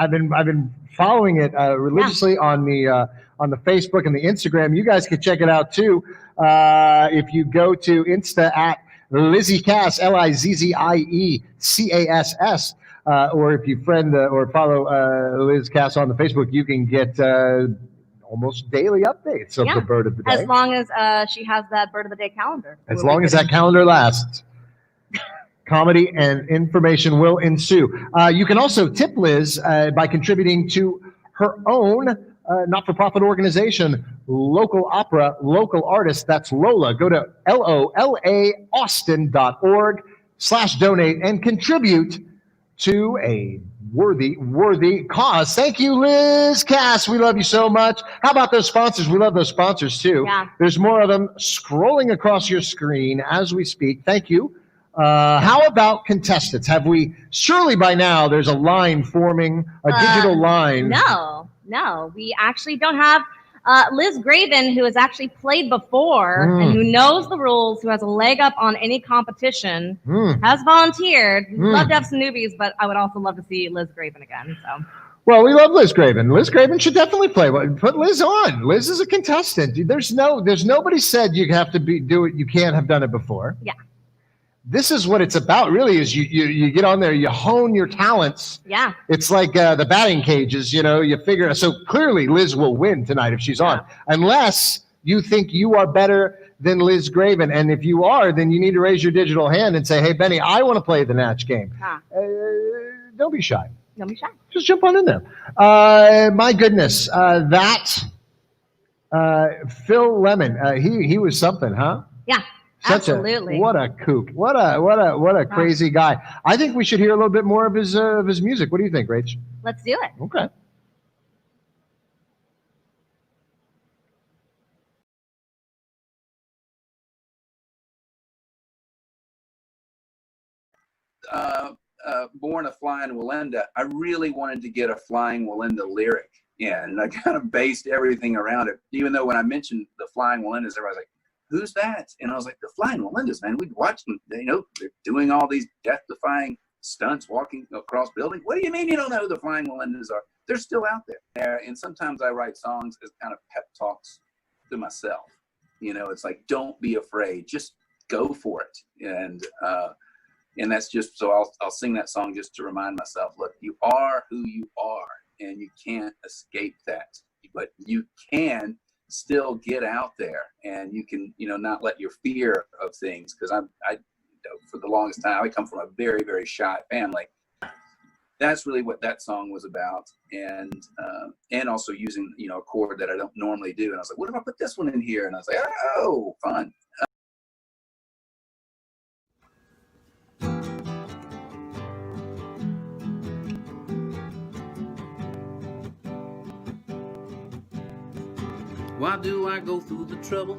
following it religiously on the Facebook and the Instagram. You guys can check it out too. If you go to Insta at Lizzie Cass, LIZZIECASS, or if you friend or follow Liz Cass on the Facebook, you can get almost daily updates of the Bird of the Day. As long as she has that Bird of the Day calendar. As long as that calendar lasts. Comedy and information will ensue. You can also tip Liz by contributing to her own not-for-profit organization, Local Opera, Local Artists. That's Lola. Go to LOLAaustin.org/donate and contribute to a worthy cause. Thank you, Liz Cass. We love you so much. How about those sponsors? We love those sponsors too. Yeah. There's more of them scrolling across your screen as we speak. Thank you. How about contestants? Have we, surely by now there's a line forming, a digital line. No, we actually don't have Liz Graven, who has actually played before and who knows the rules, who has a leg up on any competition, has volunteered. Love to have some newbies, but I would also love to see Liz Graven again. So. Well, we love Liz Graven. Liz Graven should definitely play. Put Liz on. Liz is a contestant. There's nobody said you have to do it. You can't have done it before. Yeah. This is what it's about, really, is you get on there, you hone your talents. Yeah. It's like the batting cages, you figure. So clearly Liz will win tonight if she's on, unless you think you are better than Liz Graven. And if you are, then you need to raise your digital hand and say, hey, Benny, I want to play the Natch game. Don't be shy. Don't be shy. Just jump on in there. My goodness, Phil Lemon, he was something, huh? Yeah. Absolutely. What a kook. What a crazy guy. I think we should hear a little bit more of his music. What do you think, Rach? Let's do it. Okay. Born a Flying Walinda, I really wanted to get a Flying Walinda lyric in, and I kind of based everything around it. Even though when I mentioned the Flying Walindas, everybody's like, who's that? And I was like, the Flying Walindas, man. We'd watch them. They're doing all these death-defying stunts, walking across buildings. What do you mean you don't know who the Flying Walindas are? They're still out there. And sometimes I write songs as kind of pep talks to myself. It's like, don't be afraid. Just go for it. And that's just, so I'll sing that song just to remind myself, look, you are who you are, and you can't escape that. But you can still get out there, and you can not let your fear of things, because I for the longest time, I come from a very, very shy family. That's really what that song was about, and also using a chord that I don't normally do. And I was like, what if I put this one in here? And I was like, oh, fun. Why do I go through the trouble?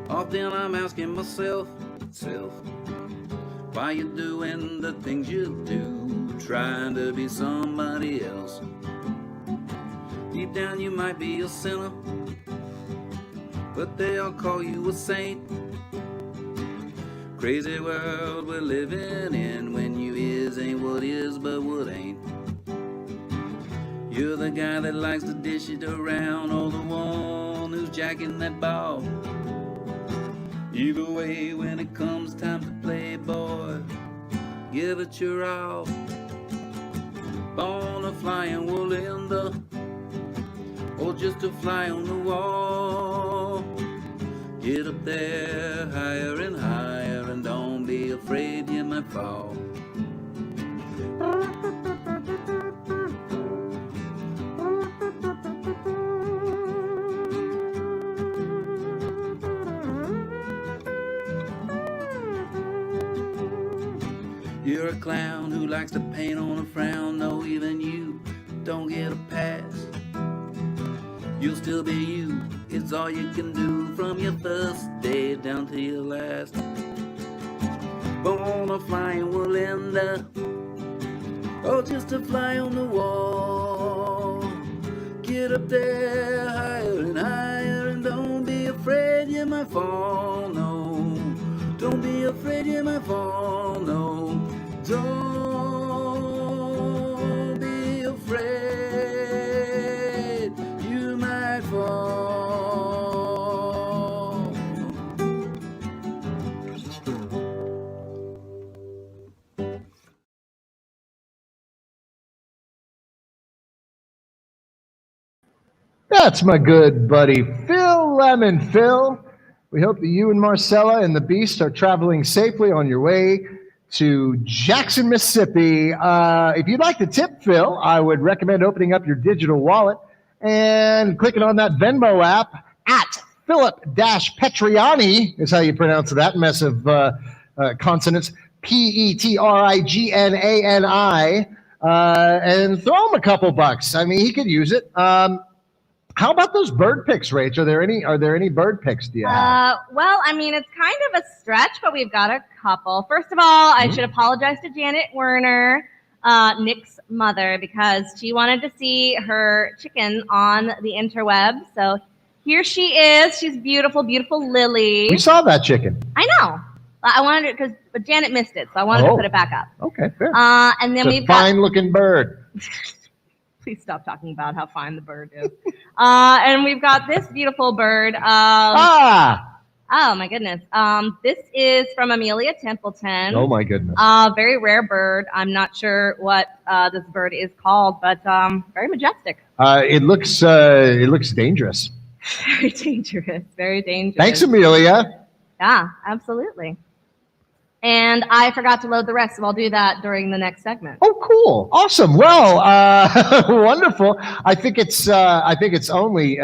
Often I'm asking myself, why you doing the things you do, trying to be somebody else? Deep down you might be a sinner, but they'll call you a saint. Crazy world we're living in, when you is ain't what is but what ain't. You're the guy that likes to dish it around, or the one who's jacking that ball. Either way, when it comes time to play, boy, give it your all. Born a flying Walinda, or just a fly on the wall. Get up there higher and higher, and don't be afraid you might fall. You're a clown who likes to paint on a frown. No, even you don't get a pass. You'll still be you, it's all you can do, from your first day down to your last. Born a flying Walinda, or just a fly on the wall. Get up there higher and higher, and don't be afraid you might fall, no. Don't be afraid you might fall, no. Don't be afraid, you might fall. That's my good buddy, Phil Lemon. Phil, we hope that you and Marcella and the Beast are traveling safely on your way to Jackson, Mississippi. If you'd like to tip Phil, I would recommend opening up your digital wallet and clicking on that Venmo app at Philip-Petriani, is how you pronounce that mess of consonants. PETRIGNANI, and throw him a couple bucks. I mean, he could use it. How about those bird pics, Rach? Are there any bird pics? Do you have? Well, I mean, it's kind of a stretch, but we've got a couple. First of all, I should apologize to Janet Werner, Nick's mother, because she wanted to see her chicken on the interweb. So here she is. She's beautiful, beautiful Lily. We saw that chicken. I know. I wanted it but Janet missed it, so I wanted to put it back up. Okay, fair. And then it's a fine-looking bird. Please stop talking about how fine the bird is. And we've got this beautiful bird. Oh, my goodness. This is from Amelia Templeton. Oh, my goodness. Very rare bird. I'm not sure what this bird is called, but very majestic. It looks dangerous. Very dangerous. Very dangerous. Thanks, Amelia. Yeah, absolutely. And I forgot to load the rest, so I'll do that during the next segment. Oh, cool. Awesome. Well, wonderful. I think it's only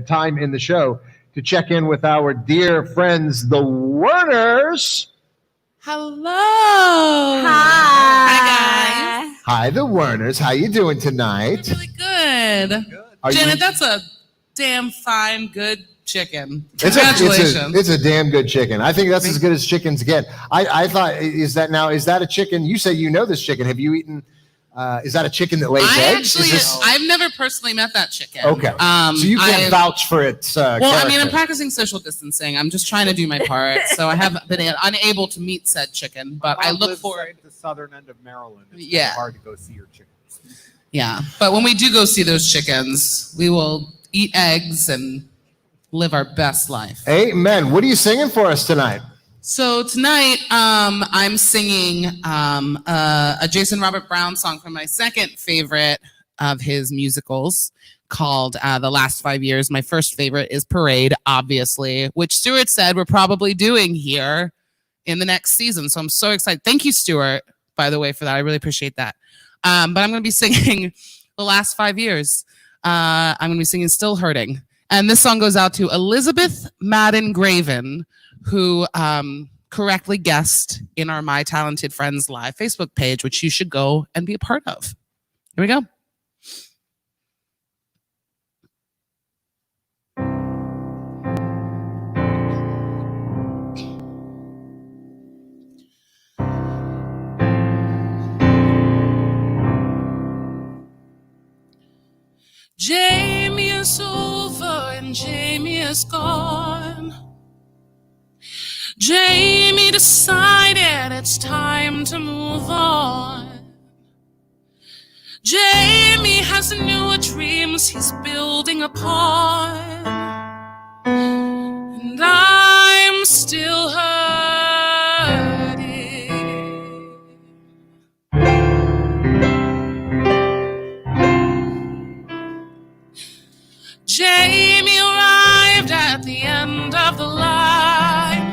time in the show to check in with our dear friends, the Werners. Hello. Hi. Guys. Hi, the Werners. How you doing tonight? Really good. Janet, that's a damn fine, good chicken. Congratulations. It's a damn good chicken. I think that's as good as chickens get. I thought, is that a chicken? You say you know this chicken. Have you eaten? Is that a chicken that lays eggs? I've never personally met that chicken. Okay. So you can't vouch for its Well, I mean, I'm character. practicing social distancing. I'm just trying to do my part. So I have been unable to meet said chicken, but I look forward to the southern end of Maryland. It's Yeah. hard to go see your chickens. Yeah. But when we do go see those chickens, we will eat eggs and live our best life. Amen. What are you singing for us tonight? So tonight, I'm singing a Jason Robert Brown song from my second favorite of his musicals called The Last 5 Years. My first favorite is Parade, obviously, which Stuart said we're probably doing here in the next season. So I'm so excited. Thank you, Stuart, by the way, for that. I really appreciate that. But I'm going to be singing The Last 5 Years. I'm going to be singing Still Hurting. And this song goes out to Elizabeth Madden Graven, who correctly guessed in our My Talented Friends Live Facebook page, which you should go and be a part of. Here we go. Jamie is over and Jamie is gone. Jamie decided it's time to move on. Jamie has new dreams he's building upon. And I'm still hurting. Jamie arrived at the end of the line.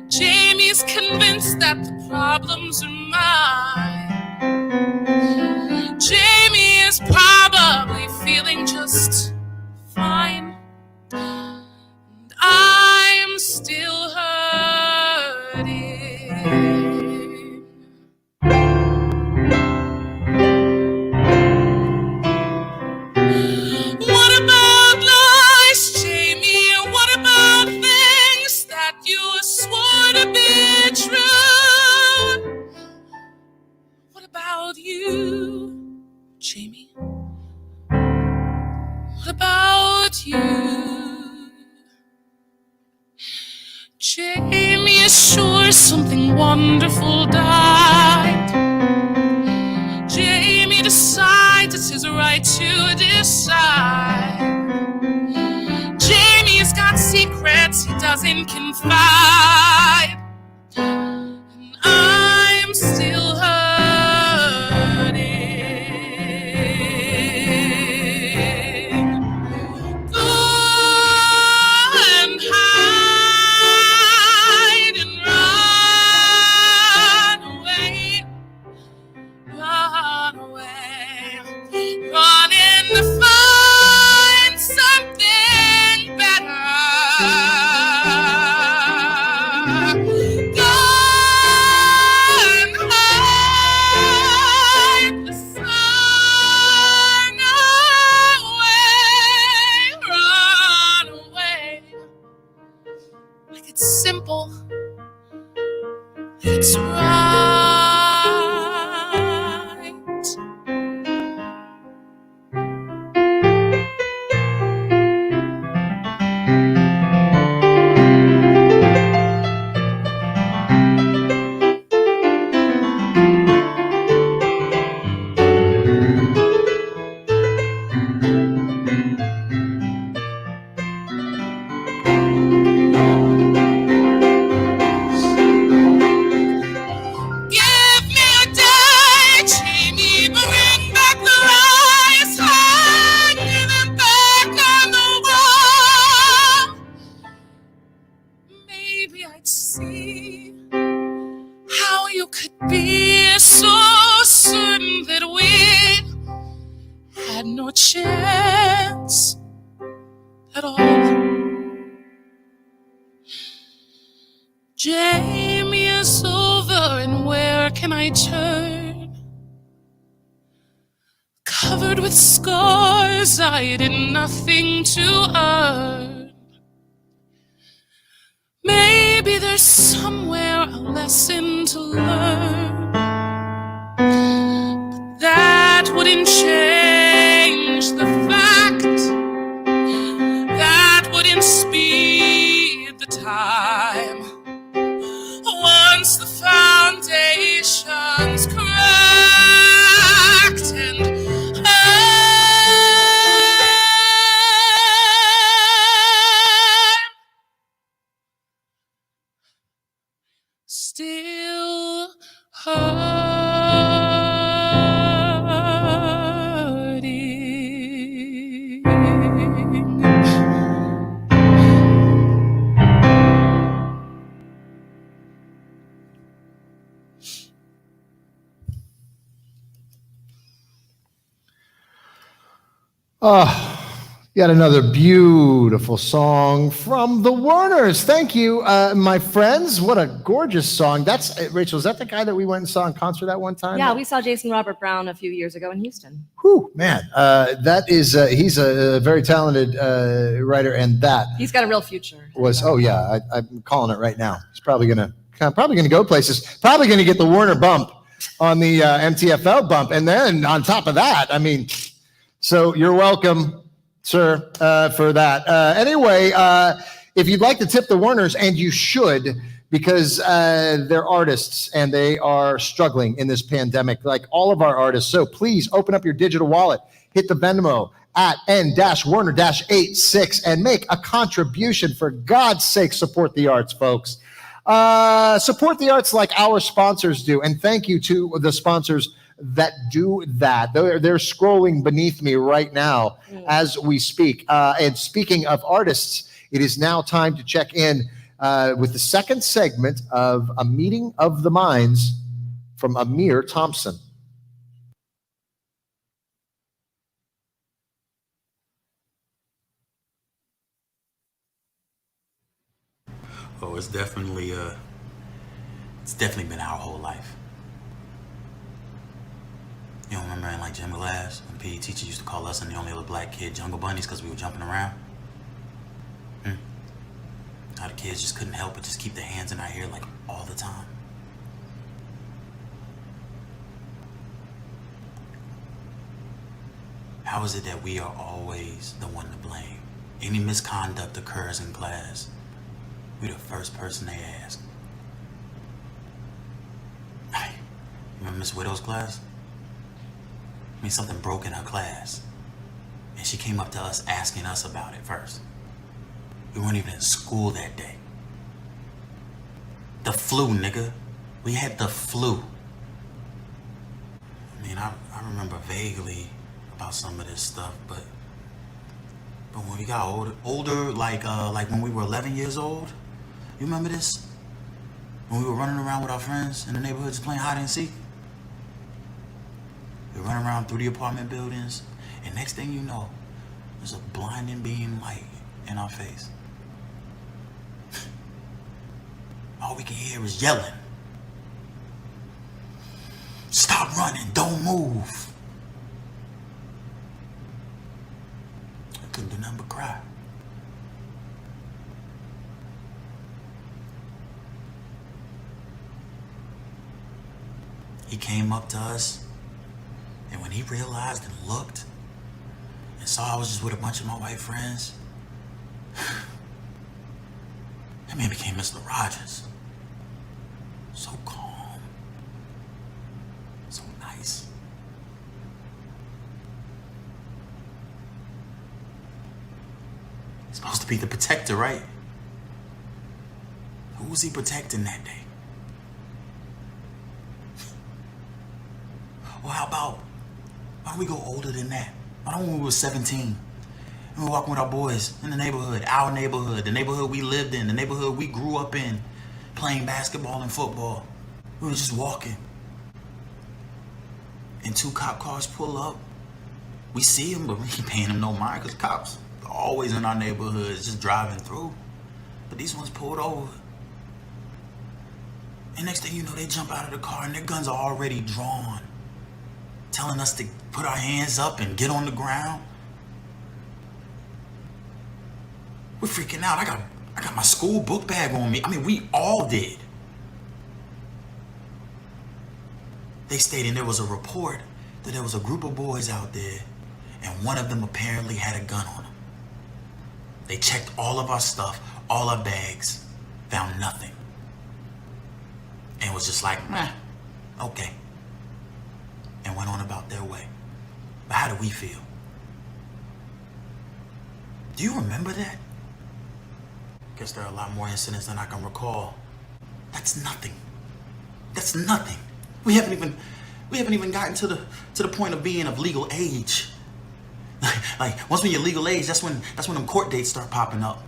Jamie's convinced that the problems are mine. Jamie is probably feeling just fine. And I'm still hurting. What about lies, Jamie? What about things that you swore to be true? What about you, Jamie? What about you? Jamie is sure something wonderful died. Jamie decides it's his right to decide. Jamie's got secrets he doesn't confide. And I'm still hurting. Go and hide and run away. Run away. Running to find something better. simple. It's right. See how you could be so certain that we had no chance at all. Jamie is over, and where can I turn? Covered with scars I did nothing to earn. Maybe there's somewhere a lesson to learn, but that wouldn't change the fact, that wouldn't speed the time. Once the foundation's cracked and still hurting. Oh, yet another beautiful song from the Werners. Thank you, my friends. What a gorgeous song. That's Rachel, is that the guy that we went and saw in concert that one time? Yeah, we saw Jason Robert Brown a few years ago in Houston. Whew, man, that is, he's a very talented writer, and that He's got a real future. was, oh yeah, I'm calling it right now. He's probably gonna go places, probably gonna get the Werner bump on the MTFL bump, and then on top of that, I mean, so you're welcome, sir, for that. Anyway, if you'd like to tip the Werners, and you should, because they're artists and they are struggling in this pandemic, like all of our artists. So please open up your digital wallet, hit the Venmo at N-Werner-86 and make a contribution. For God's sake, support the arts, folks. Support the arts like our sponsors do. And thank you to the sponsors that do that. They're scrolling beneath me right now as we speak. And speaking of artists, it is now time to check in with the second segment of A Meeting of the Minds from Amir Thompson. Oh, it's definitely been our whole life. You don't remember in like gym class, when PE teacher used to call us and the only other black kid jungle bunnies because we were jumping around? How the kids just couldn't help but just keep their hands in our hair like all the time. How is it that we are always the one to blame? Any misconduct occurs in class, we're the first person they ask. Hey, remember Miss Widow's class? I mean, something broke in her class, and she came up to us asking us about it first. We weren't even in school that day. The flu, nigga. We had the flu. I mean, I remember vaguely about some of this stuff, but when we got older, like when we were 11 years old, you remember this? When we were running around with our friends in the neighborhoods playing hide and seek? We run around through the apartment buildings, and next thing you know, there's a blinding beam light in our face. All we can hear is yelling. Stop running, don't move. I couldn't do nothing but cry. He came up to us, and when he realized and looked and saw I was just with a bunch of my white friends, that man became Mr. Rogers. So calm, so nice. He's supposed to be the protector, right? Who was he protecting that day? Well, how about, why don't we go older than that? Why don't we were 17 and we're walking with our boys in the neighborhood, the neighborhood we lived in, the neighborhood we grew up in, playing basketball and football. We were just walking. And 2 cop cars pull up. We see them, but we ain't paying them no mind because cops are always in our neighborhoods just driving through. But these ones pulled over. And next thing you know, they jump out of the car and their guns are already drawn, telling us to put our hands up and get on the ground. We're freaking out. I got my school book bag on me. I mean, we all did. They stated there was a report that there was a group of boys out there and one of them apparently had a gun on him. They checked all of our stuff, all our bags, found nothing. And was just like, meh, okay. And went on about their way. But how do we feel? Do you remember that? Guess there are a lot more incidents than I can recall. That's nothing. That's nothing. We haven't even gotten to the point of being of legal age. Like once when you're legal age, that's when them court dates start popping up.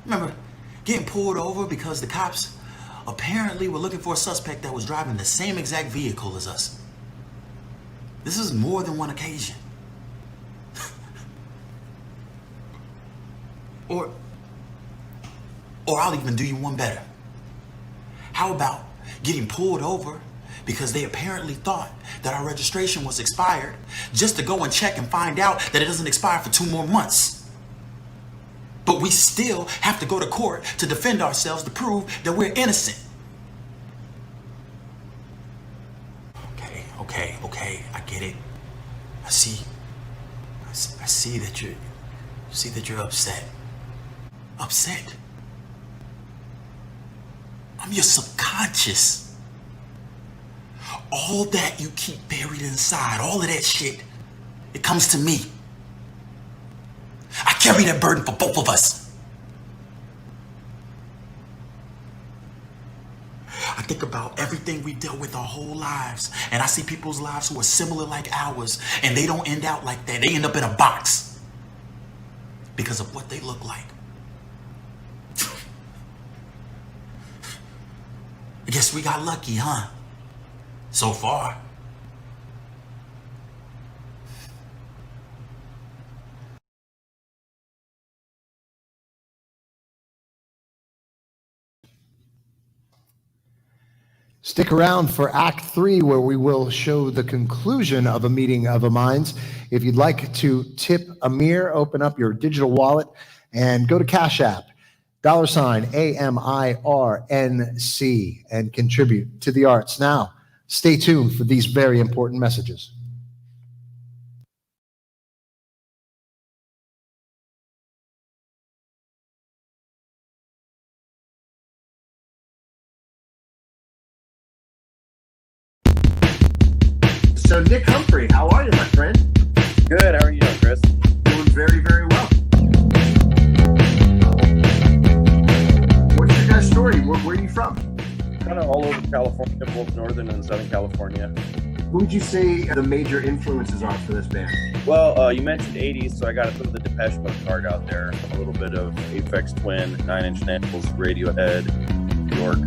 Remember getting pulled over because the cops apparently were looking for a suspect that was driving the same exact vehicle as us. This is more than one occasion. Or I'll even do you one better. How about getting pulled over because they apparently thought that our registration was expired just to go and check and find out that it doesn't expire for 2 more months. But we still have to go to court to defend ourselves to prove that we're innocent. Okay, I get it. I see that you're upset. Upset? I'm your subconscious. All that you keep buried inside, all of that shit, it comes to me. I carry that burden for both of us. I think about everything we dealt with our whole lives, and I see people's lives who are similar like ours, and they don't end out like that. They end up in a box because of what they look like. I guess we got lucky, huh? So far. Stick around for Act 3, where we will show the conclusion of A Meeting of the Minds. If you'd like to tip Amir, open up your digital wallet and go to Cash App, $AMIRNC, and contribute to the arts. Now, stay tuned for these very important messages. So, Nick Humphrey, how are you, my friend? Good. How are you doing, Chris? Doing very, very well. What's your guys' story? Where are you from? Kind of all over California, both Northern and Southern California. Who would you say the major influences are for this band? Well, you mentioned 80s, so I got to throw the Depeche Mode card out there. A little bit of Aphex Twin, 9 Inch Nails, Radiohead, New York.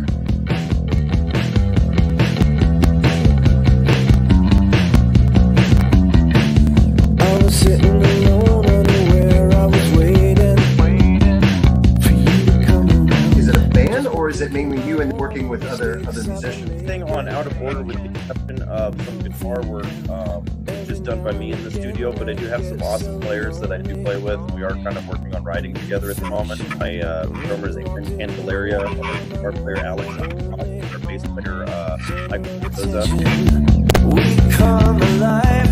Sitting alone, unaware, I was waiting for you to come around. Is it a band, or is it mainly you and working with other musicians? Thing on Out of Order, with the exception of some guitar work, just done by me in the studio, but I do have some awesome players that I do play with. We are kind of working on writing together at the moment. My drummer is Adrian Candelaria, our guitar player Alex, our bass bass player, like those We come alive.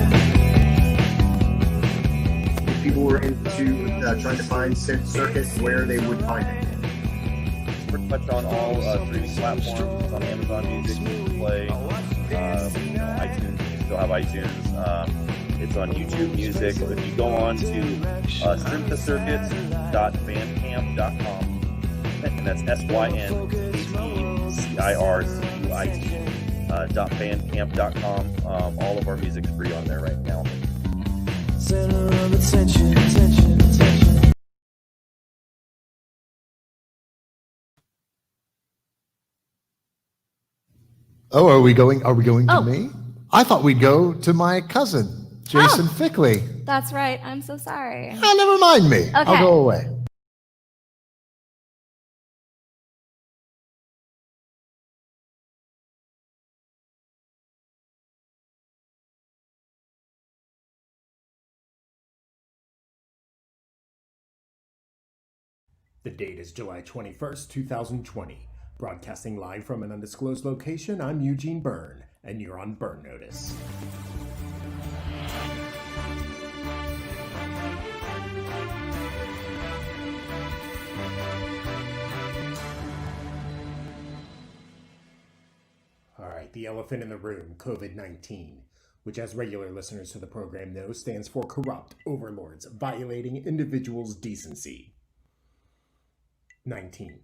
If people were into trying to find synth circuits, where they would find it. pretty much on all streaming platforms. It's on Amazon Music, Google Play, iTunes. You still have iTunes. It's on YouTube Music. If you go on to synthcircuits.bandcamp.com, and that's syntcircuit.bandcamp.com. All of our music's free on there right now. Center of attention. Oh, are we going to me? I thought we'd go to my cousin, Jason Fickley. That's right. I'm so sorry. Oh, never mind me. Okay. I'll go away. The date is July 21st, 2020. Broadcasting live from an undisclosed location, I'm Eugene Byrne, and you're on Byrne Notice. All right, the elephant in the room, COVID-19, which, as regular listeners to the program know, stands for corrupt overlords violating individuals' decency. 19.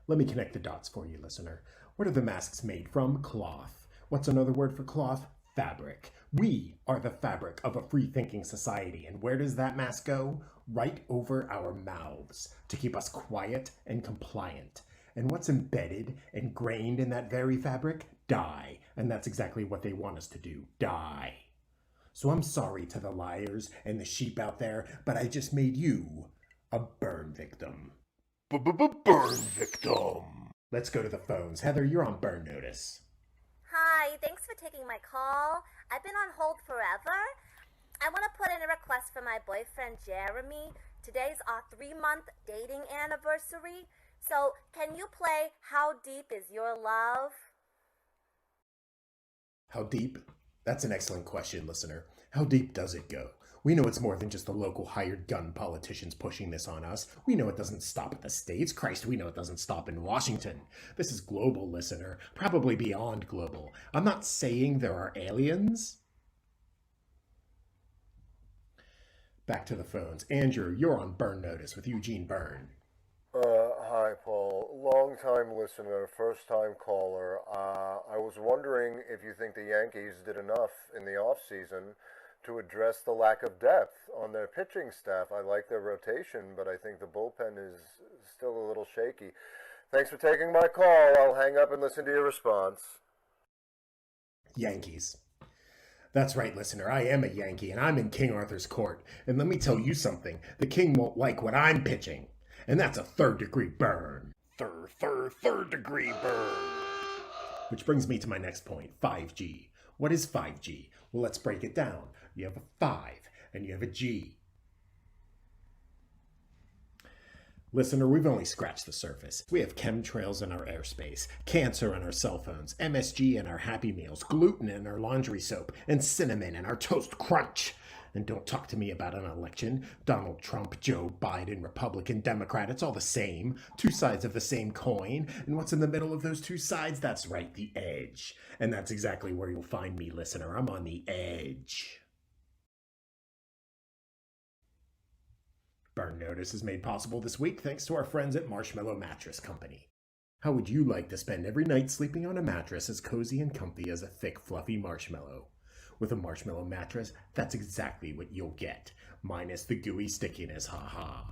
Let me connect the dots for you, listener. What are the masks made from? Cloth. What's another word for cloth? Fabric. We are the fabric of a free-thinking society, and where does that mask go? Right over our mouths, to keep us quiet and compliant. And what's embedded and grained in that very fabric? Die. And that's exactly what they want us to do. Die. So I'm sorry to the liars and the sheep out there, but I just made you a burn victim. Burn victim. Let's go to the phones. Heather, you're on Byrne Notice. Hi, thanks for taking my call. I've been on hold forever. I want to put in a request for my boyfriend Jeremy. Today's our 3-month dating anniversary. So, can you play How Deep Is Your Love? How deep? That's an excellent question, listener. How deep does it go? We know it's more than just the local hired gun politicians pushing this on us. We know it doesn't stop at the States. Christ, we know it doesn't stop in Washington. This is global, listener. Probably beyond global. I'm not saying there are aliens. Back to the phones. Andrew, you're on Byrne Notice with Eugene Byrne. Hi, Paul. Long-time listener, first-time caller. I was wondering if you think the Yankees did enough in the off-season to address the lack of depth on their pitching staff. I like their rotation, but I think the bullpen is still a little shaky. Thanks for taking my call. I'll hang up and listen to your response. Yankees. That's right, listener. I am a Yankee, and I'm in King Arthur's court. And let me tell you something. The king won't like what I'm pitching. And that's a third-degree burn. Third-degree burn. Which brings me to my next point, 5G. What is 5G? Well, let's break it down. You have a 5, and you have a G. Listener, we've only scratched the surface. We have chemtrails in our airspace, cancer in our cell phones, MSG in our Happy Meals, gluten in our laundry soap, and cinnamon in our toast crunch. And don't talk to me about an election. Donald Trump, Joe Biden, Republican, Democrat, it's all the same. Two sides of the same coin. And what's in the middle of those two sides? That's right, the edge. And that's exactly where you'll find me, listener. I'm on the edge. Byrne Notice is made possible this week thanks to our friends at Marshmallow Mattress Company. How would you like to spend every night sleeping on a mattress as cozy and comfy as a thick, fluffy marshmallow? With a marshmallow mattress, that's exactly what you'll get, minus the gooey stickiness, haha.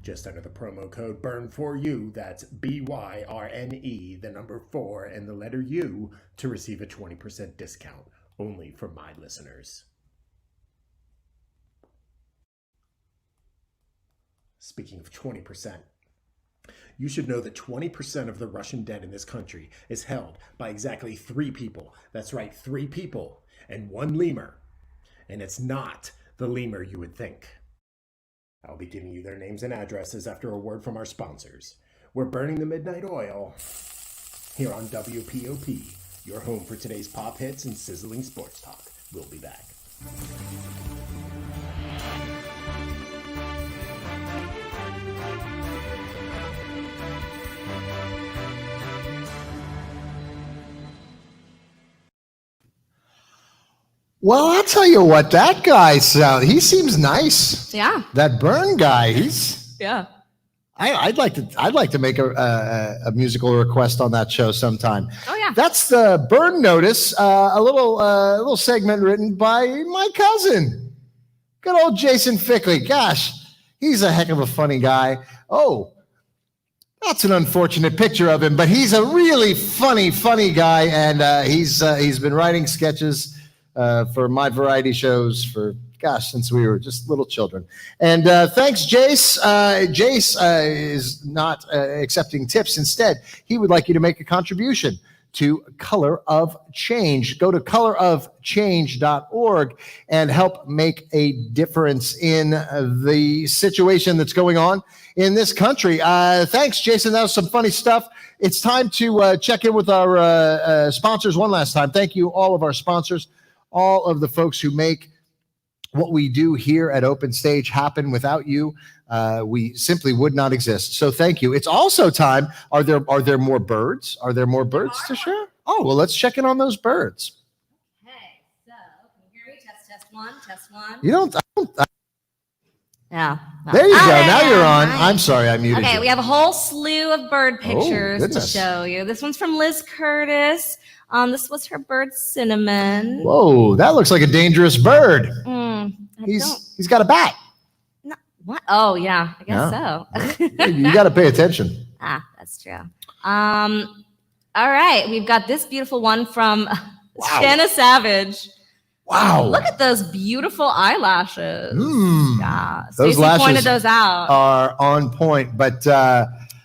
Just enter the promo code BYRNE4U, that's BYRNE, the number 4 and the letter U, to receive a 20% discount, only for my listeners. Speaking of 20%, you should know that 20% of the Russian debt in this country is held by exactly 3 people. That's right, 3 people. And 1 lemur. And it's not the lemur you would think. I'll be giving you their names and addresses after a word from our sponsors. We're burning the midnight oil here on WPOP, your home for today's pop hits and sizzling sports talk. We'll be back. Well, I'll tell you what, that guy he seems nice. Yeah. That Byrne guy, he's. Yeah. I'd like to make a musical request on that show sometime. Oh yeah. That's the Byrne Notice, a little segment written by my cousin, good old Jason Fickley. Gosh, he's a heck of a funny guy. Oh, that's an unfortunate picture of him, but he's a really funny guy, and he's been writing sketches for my variety shows since we were just little children. And thanks, Jace. Jace is not accepting tips. Instead, he would like you to make a contribution to Color of Change. Go to colorofchange.org and help make a difference in the situation that's going on in this country. Thanks, Jason. That was some funny stuff. It's time to check in with our sponsors one last time. Thank you, all of our sponsors, all of the folks who make what we do here at Open Stage happen. Without you, we simply would not exist. So thank you. It's also time. Are there more birds? Are there more birds to share? Oh, well, let's check in on those birds. Okay, so can you hear me? Test one, test one. You don't. Yeah. There you go. Now you're on. Nice. I'm sorry, I muted Okay, you. we have a whole slew of bird pictures to goodness. show you. This one's from Liz Curtis. This was her bird Cinnamon. Whoa, that looks like a dangerous bird. He's got a bat. What? Oh yeah, I guess so. You got to pay attention. That's true. All right, we've got this beautiful one from Shanna Savage. Wow. Look at those beautiful eyelashes. Yeah, Those Stacey lashes pointed those out. are on point, but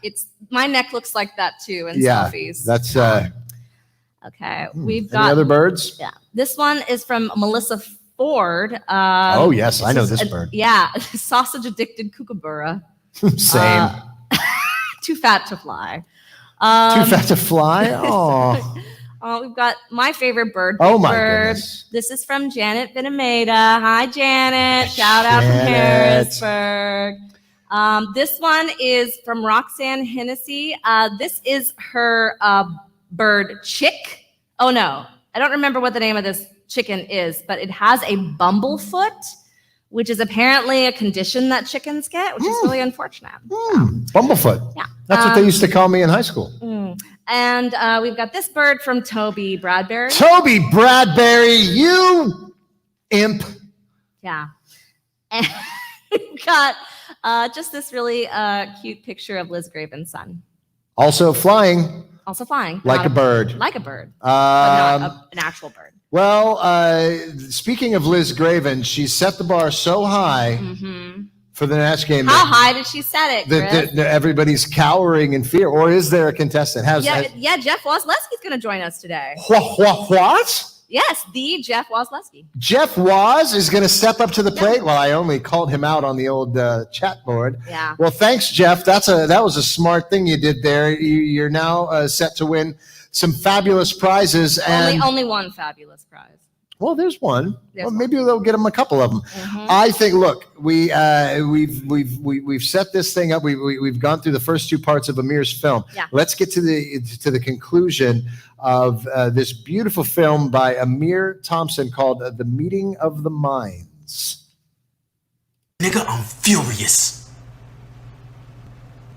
It's my neck looks like that too in yeah, selfies. that's Okay, we've got any other birds? Yeah, this one is from Melissa Ford. Oh yes, I know this bird. Yeah, sausage addicted kookaburra. Same. Too fat to fly. Too fat to fly. Oh. We've got my favorite bird. Oh, my bird. goodness. This is from Janet Vinameda. Hi, Janet. Shout out from Harrisburg. This one is from Roxanne Hennessy. This is her bird chick. Oh no, I don't remember what the name of this chicken is, but it has a bumblefoot, which is apparently a condition that chickens get, which is really unfortunate. Bumblefoot. Yeah. That's what they used to call me in high school. And we've got this bird from Toby Bradbury. Toby Bradbury, you imp. Yeah. And we've got just this really cute picture of Liz Graven's son. Also flying. Also flying. Like a bird. Like a bird. But not an actual bird. Well, speaking of Liz Graven, she set the bar so high for the Natch game. How high did she set it, Chris? That everybody's cowering in fear. Or is there a contestant? Yeah, Jeff Wozleski's going to join us today. What? Yes, the Jeff Wozleski. Jeff Woz is going to step up to the plate. Well, I only called him out on the old chat board. Yeah. Well, thanks, Jeff. That was a smart thing you did there. You're now set to win some fabulous prizes. And Only one fabulous prize. well, there's one. There's Maybe they'll get them a couple of them. I think. Look, we've set this thing up. We've gone through the first two parts of Amir's film. Yeah. Let's get to the conclusion of this beautiful film by Amir Thompson called "The Meeting of the Minds." Nigga, I'm furious.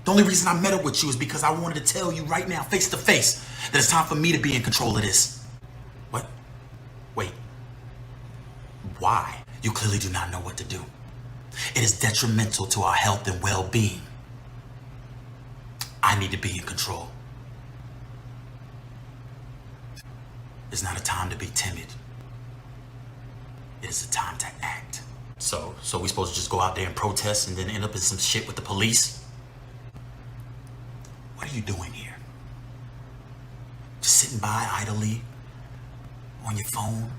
The only reason I met up with you is because I wanted to tell you right now, face to face, that it's time for me to be in control of this. What? Wait. Why? You clearly do not know what to do. It is detrimental to our health and well-being. I need to be in control. It's not a time to be timid. It is a time to act. So we supposed to just go out there and protest and then end up in some shit with the police? What are you doing here? Just sitting by idly on your phone,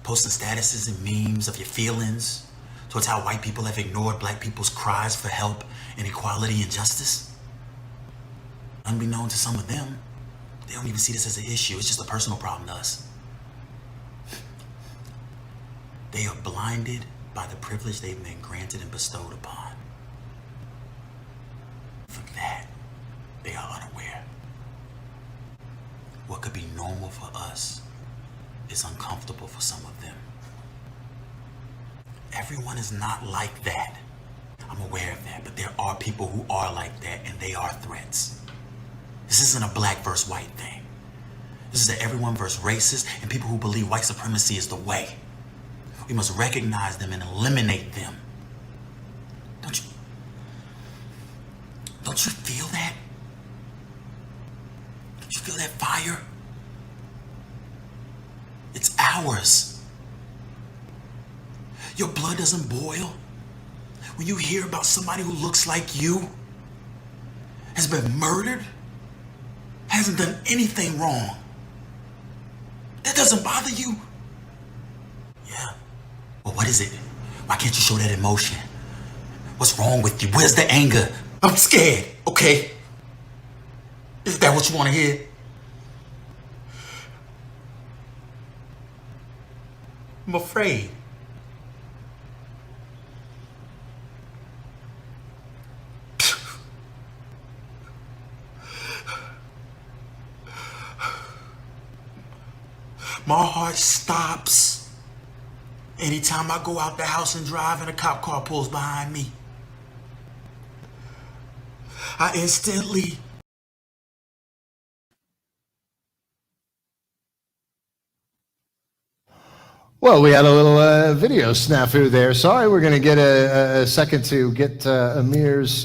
posting statuses and memes of your feelings towards how white people have ignored black people's cries for help and equality and justice? Unbeknown to some of them, They don't even see this as an issue. It's just a personal problem to us. They are blinded by the privilege they've been granted and bestowed upon. For that, they are unaware. What could be normal for us is uncomfortable for some of them. Everyone is not like that. I'm aware of that, but there are people who are like that, and they are threats. This isn't a black versus white thing. This is an everyone versus racist and people who believe white supremacy is the way. We must recognize them and eliminate them. Don't you feel that? Don't you feel that fire? It's ours. Your blood doesn't boil when you hear about somebody who looks like you, has been murdered, hasn't done anything wrong. That doesn't bother you? Yeah. Well, what is it? Why can't you show that emotion? What's wrong with you? Where's the anger? I'm scared, okay? Is that what you want to hear? I'm afraid. My heart stops anytime I go out the house and drive and a cop car pulls behind me. I instantly... Well, we had a little video snafu there. Sorry, we're going to get a second to get Amir's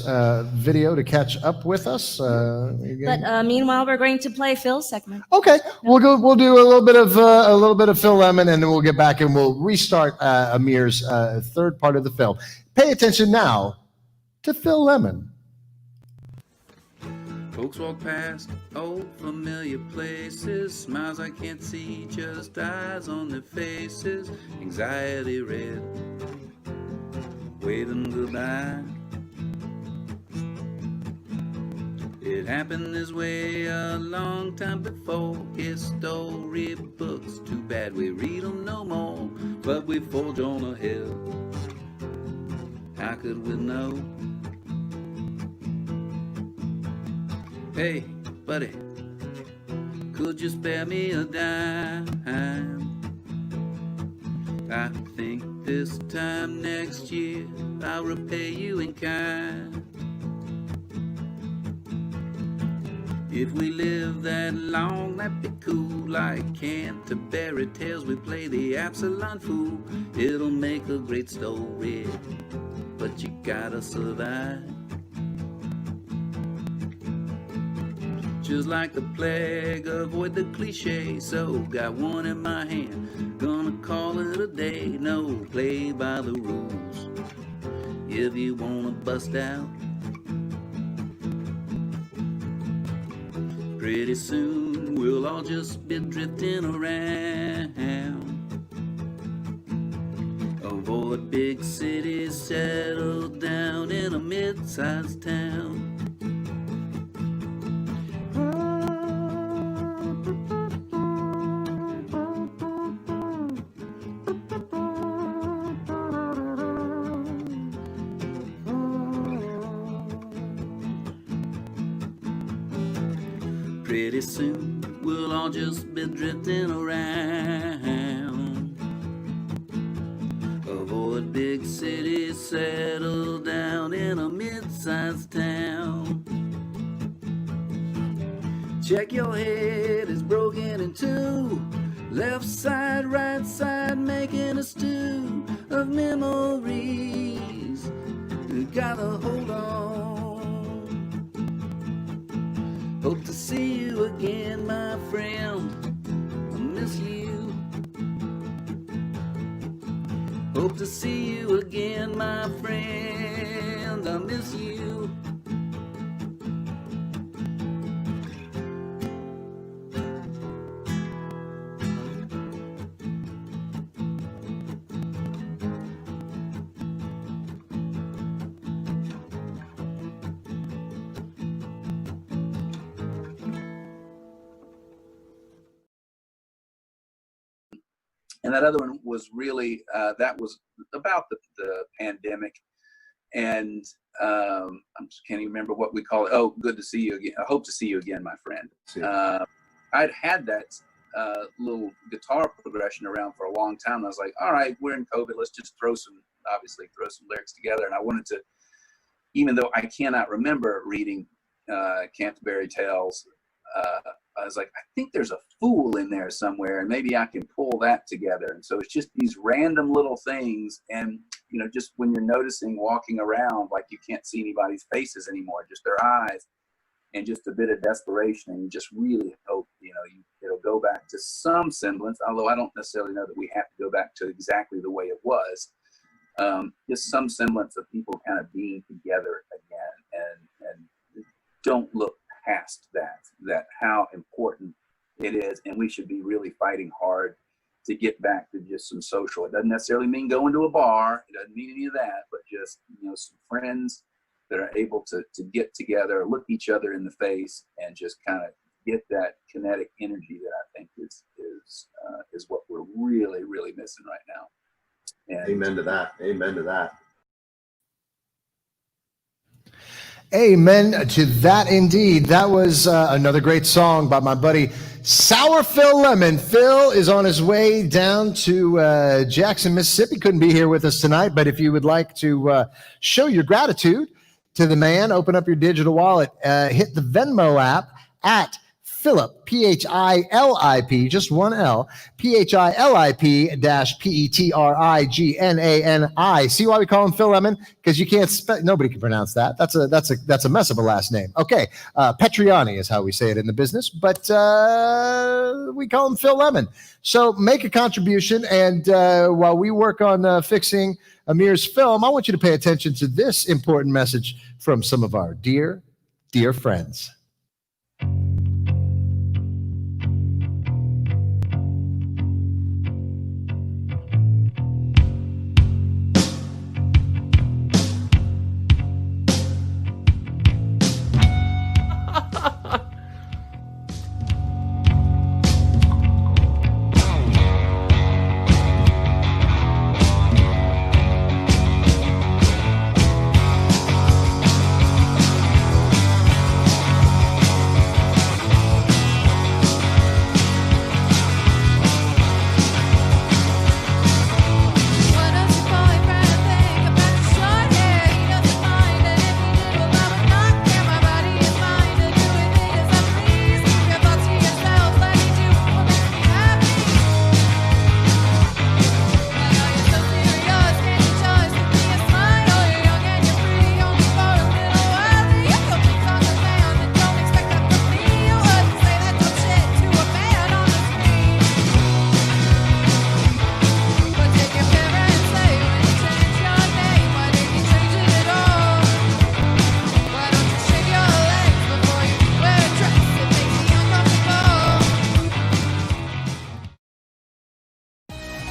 video to catch up with us. But meanwhile, we're going to play Phil's segment. Okay, we'll do a little bit of Phil Lemon, and then we'll get back and we'll restart Amir's third part of the film. Pay attention now to Phil Lemon. Folks walk past old familiar places, smiles I can't see, just eyes on their faces, anxiety red, waving goodbye. It happened this way a long time before. History books, too bad we read them no more, but we forge on ahead. How could we know? Hey, buddy, could you spare me a dime? I think this time next year I'll repay you in kind. If we live that long, that'd be cool. Like Canterbury Tales, we play the Absalom fool. It'll make a great story, but you gotta survive. Just like the plague, avoid the cliche. So got one in my hand, gonna call it a day. No, play by the rules if you wanna bust out. Pretty soon we'll all just be drifting around. Avoid big cities, settle down in a mid-sized town. Pretty soon we'll all just be drifting around. Avoid big cities, settle down in a mid-sized town. Check your head, it's broken in two. Left side, right side, making a stew of memories. You gotta hold on. Hope to see you again, my friend. I miss you. Hope to see you again, my friend. I miss you. And that other one was really, that was about the pandemic. And I just can't even remember what we call it. Oh, good to see you again. I hope to see you again, my friend. I'd had that little guitar progression around for a long time. I was like, all right, we're in COVID. Let's just throw some lyrics together. And I wanted to, even though I cannot remember reading Canterbury Tales, I was like, I think there's a fool in there somewhere, and maybe I can pull that together. And so it's just these random little things. And, you know, just when you're noticing walking around, like you can't see anybody's faces anymore, just their eyes, and just a bit of desperation. And you just really hope, you know, it'll go back to some semblance, although I don't necessarily know that we have to go back to exactly the way it was. Just some semblance of people kind of being together again, and don't look past that how important it is, and we should be really fighting hard to get back to just some social. It doesn't necessarily mean going to a bar, it doesn't mean any of that, but just, you know, some friends that are able to get together, look each other in the face, and just kind of get that kinetic energy that I think is what we're really, really missing right now. And Amen to that. Amen to that. Amen to that indeed. That was another great song by my buddy Sour Phil Lemon. Phil is on his way down to Jackson, Mississippi. Couldn't be here with us tonight, but if you would like to show your gratitude to the man, open up your digital wallet, hit the Venmo app at Philip, P-H-I-L-I-P, just one L, P-H-I-L-I-P P-E-T-R-I-G-N-A-N-I. See why we call him Phil Lemon? Because you can't nobody can pronounce that. That's a mess of a last name. Okay, Petriani is how we say it in the business, but we call him Phil Lemon. So make a contribution, and while we work on fixing Amir's film, I want you to pay attention to this important message from some of our dear, dear friends.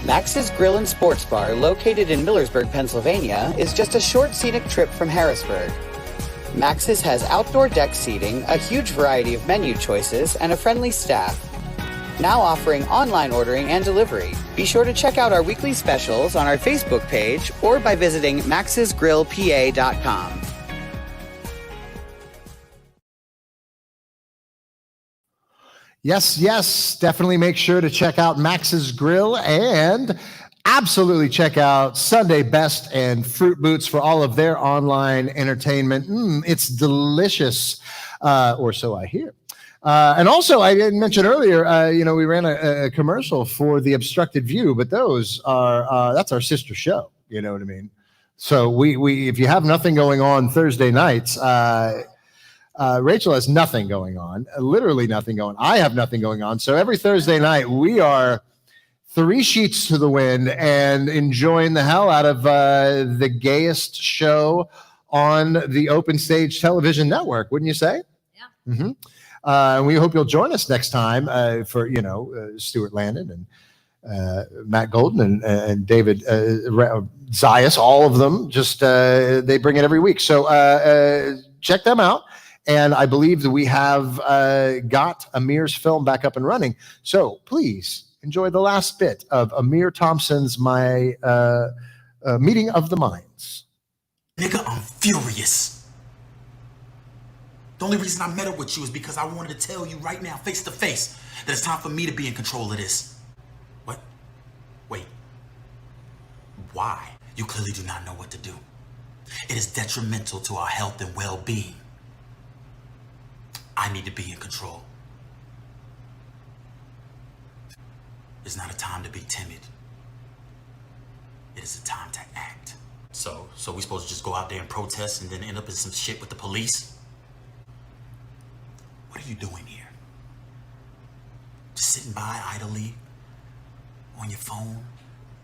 Max's Grill and Sports Bar, located in Millersburg, Pennsylvania, is just a short scenic trip from Harrisburg. Max's has outdoor deck seating, a huge variety of menu choices, and a friendly staff. Now offering online ordering and delivery. Be sure to check out our weekly specials on our Facebook page or by visiting maxsgrillpa.com. Yes, yes, definitely make sure to check out Max's Grill, and absolutely check out Sunday Best and Fruit Boots for all of their online entertainment. It's delicious, or so I hear. And also, I didn't mention earlier, we ran a commercial for The Obstructed View, but those are that's our sister show. You know what I mean? So we if you have nothing going on Thursday nights, Rachel has nothing going on, literally nothing going on. I have nothing going on. So every Thursday night, we are 3 sheets to the wind and enjoying the hell out of the gayest show on the Open Stage Television Network, wouldn't you say? Yeah. Mm-hmm. And we hope you'll join us next time for, Stuart Landon and Matt Golden and David Zayas, all of them. Just they bring it every week. So check them out. And I believe that we have got Amir's film back up and running. So please, enjoy the last bit of Amir Thompson's My Meeting of the Minds. Nigga, I'm furious. The only reason I met up with you is because I wanted to tell you right now, face to face, that it's time for me to be in control of this. What? Wait. Why? You clearly do not know what to do. It is detrimental to our health and well-being. I need to be in control. It's not a time to be timid. It is a time to act. So we supposed to just go out there and protest and then end up in some shit with the police? What are you doing here? Just sitting by idly on your phone,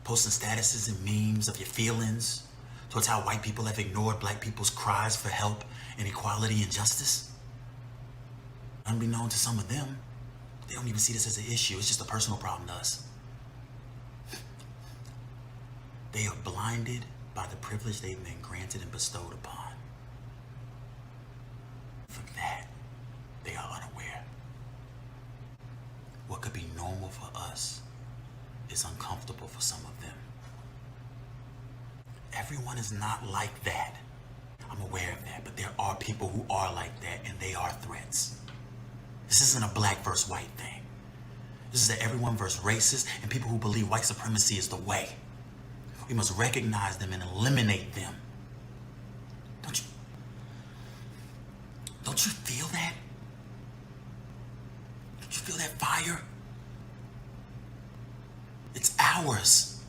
posting statuses and memes of your feelings towards how white people have ignored black people's cries for help and equality and justice? Unbeknown to some of them, they don't even see this as an issue. It's just a personal problem to us. They are blinded by the privilege they've been granted and bestowed upon. For that, they are unaware. What could be normal for us is uncomfortable for some of them. Everyone is not like that. I'm aware of that, but there are people who are like that, and they are threats. This isn't a black versus white thing. This is an everyone versus racist and people who believe white supremacy is the way. We must recognize them and eliminate them. Don't you feel that? Don't you feel that fire? It's ours.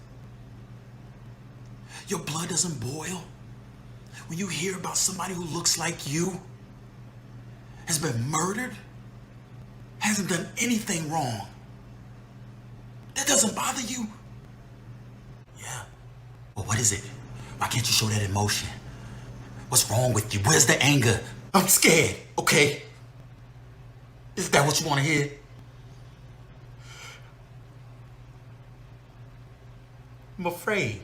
Your blood doesn't boil when you hear about somebody who looks like you, has been murdered, hasn't done anything wrong. That doesn't bother you? Yeah. Well, what is it? Why can't you show that emotion? What's wrong with you? Where's the anger? I'm scared, okay? Is that what you want to hear? I'm afraid.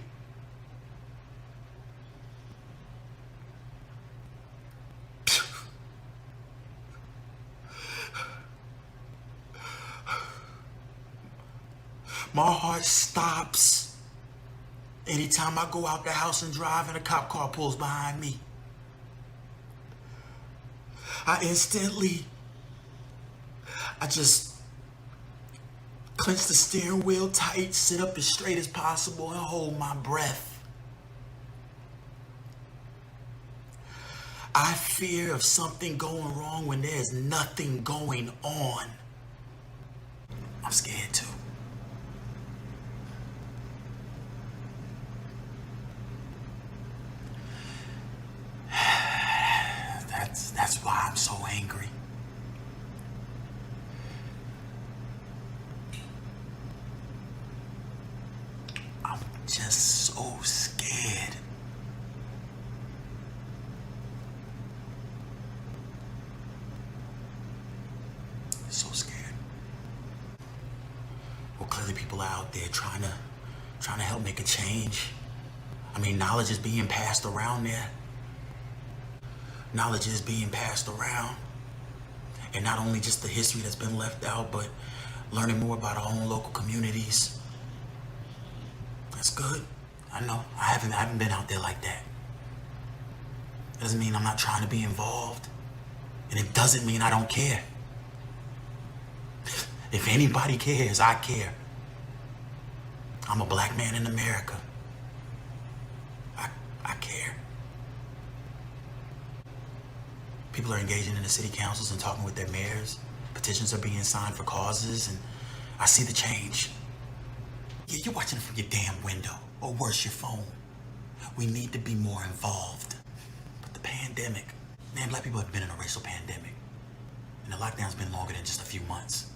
My heart stops anytime I go out the house and drive and a cop car pulls behind me. I just clench the steering wheel tight, sit up as straight as possible, and hold my breath. I fear of something going wrong when there's nothing going on. I'm scared too. That's why I'm so angry. I'm just so scared. So scared. Well, clearly people are out there trying to help make a change. I mean, knowledge is being passed around there. Knowledge is being passed around. And not only just the history that's been left out, but learning more about our own local communities. That's good. I know. I haven't been out there like that. Doesn't mean I'm not trying to be involved. And it doesn't mean I don't care. If anybody cares, I care. I'm a black man in America. I care. People are engaging in the city councils and talking with their mayors. Petitions are being signed for causes, and I see the change. Yeah, you're watching it from your damn window, or worse, your phone. We need to be more involved. But the pandemic, man, black people have been in a racial pandemic, and the lockdown's been longer than just a few months.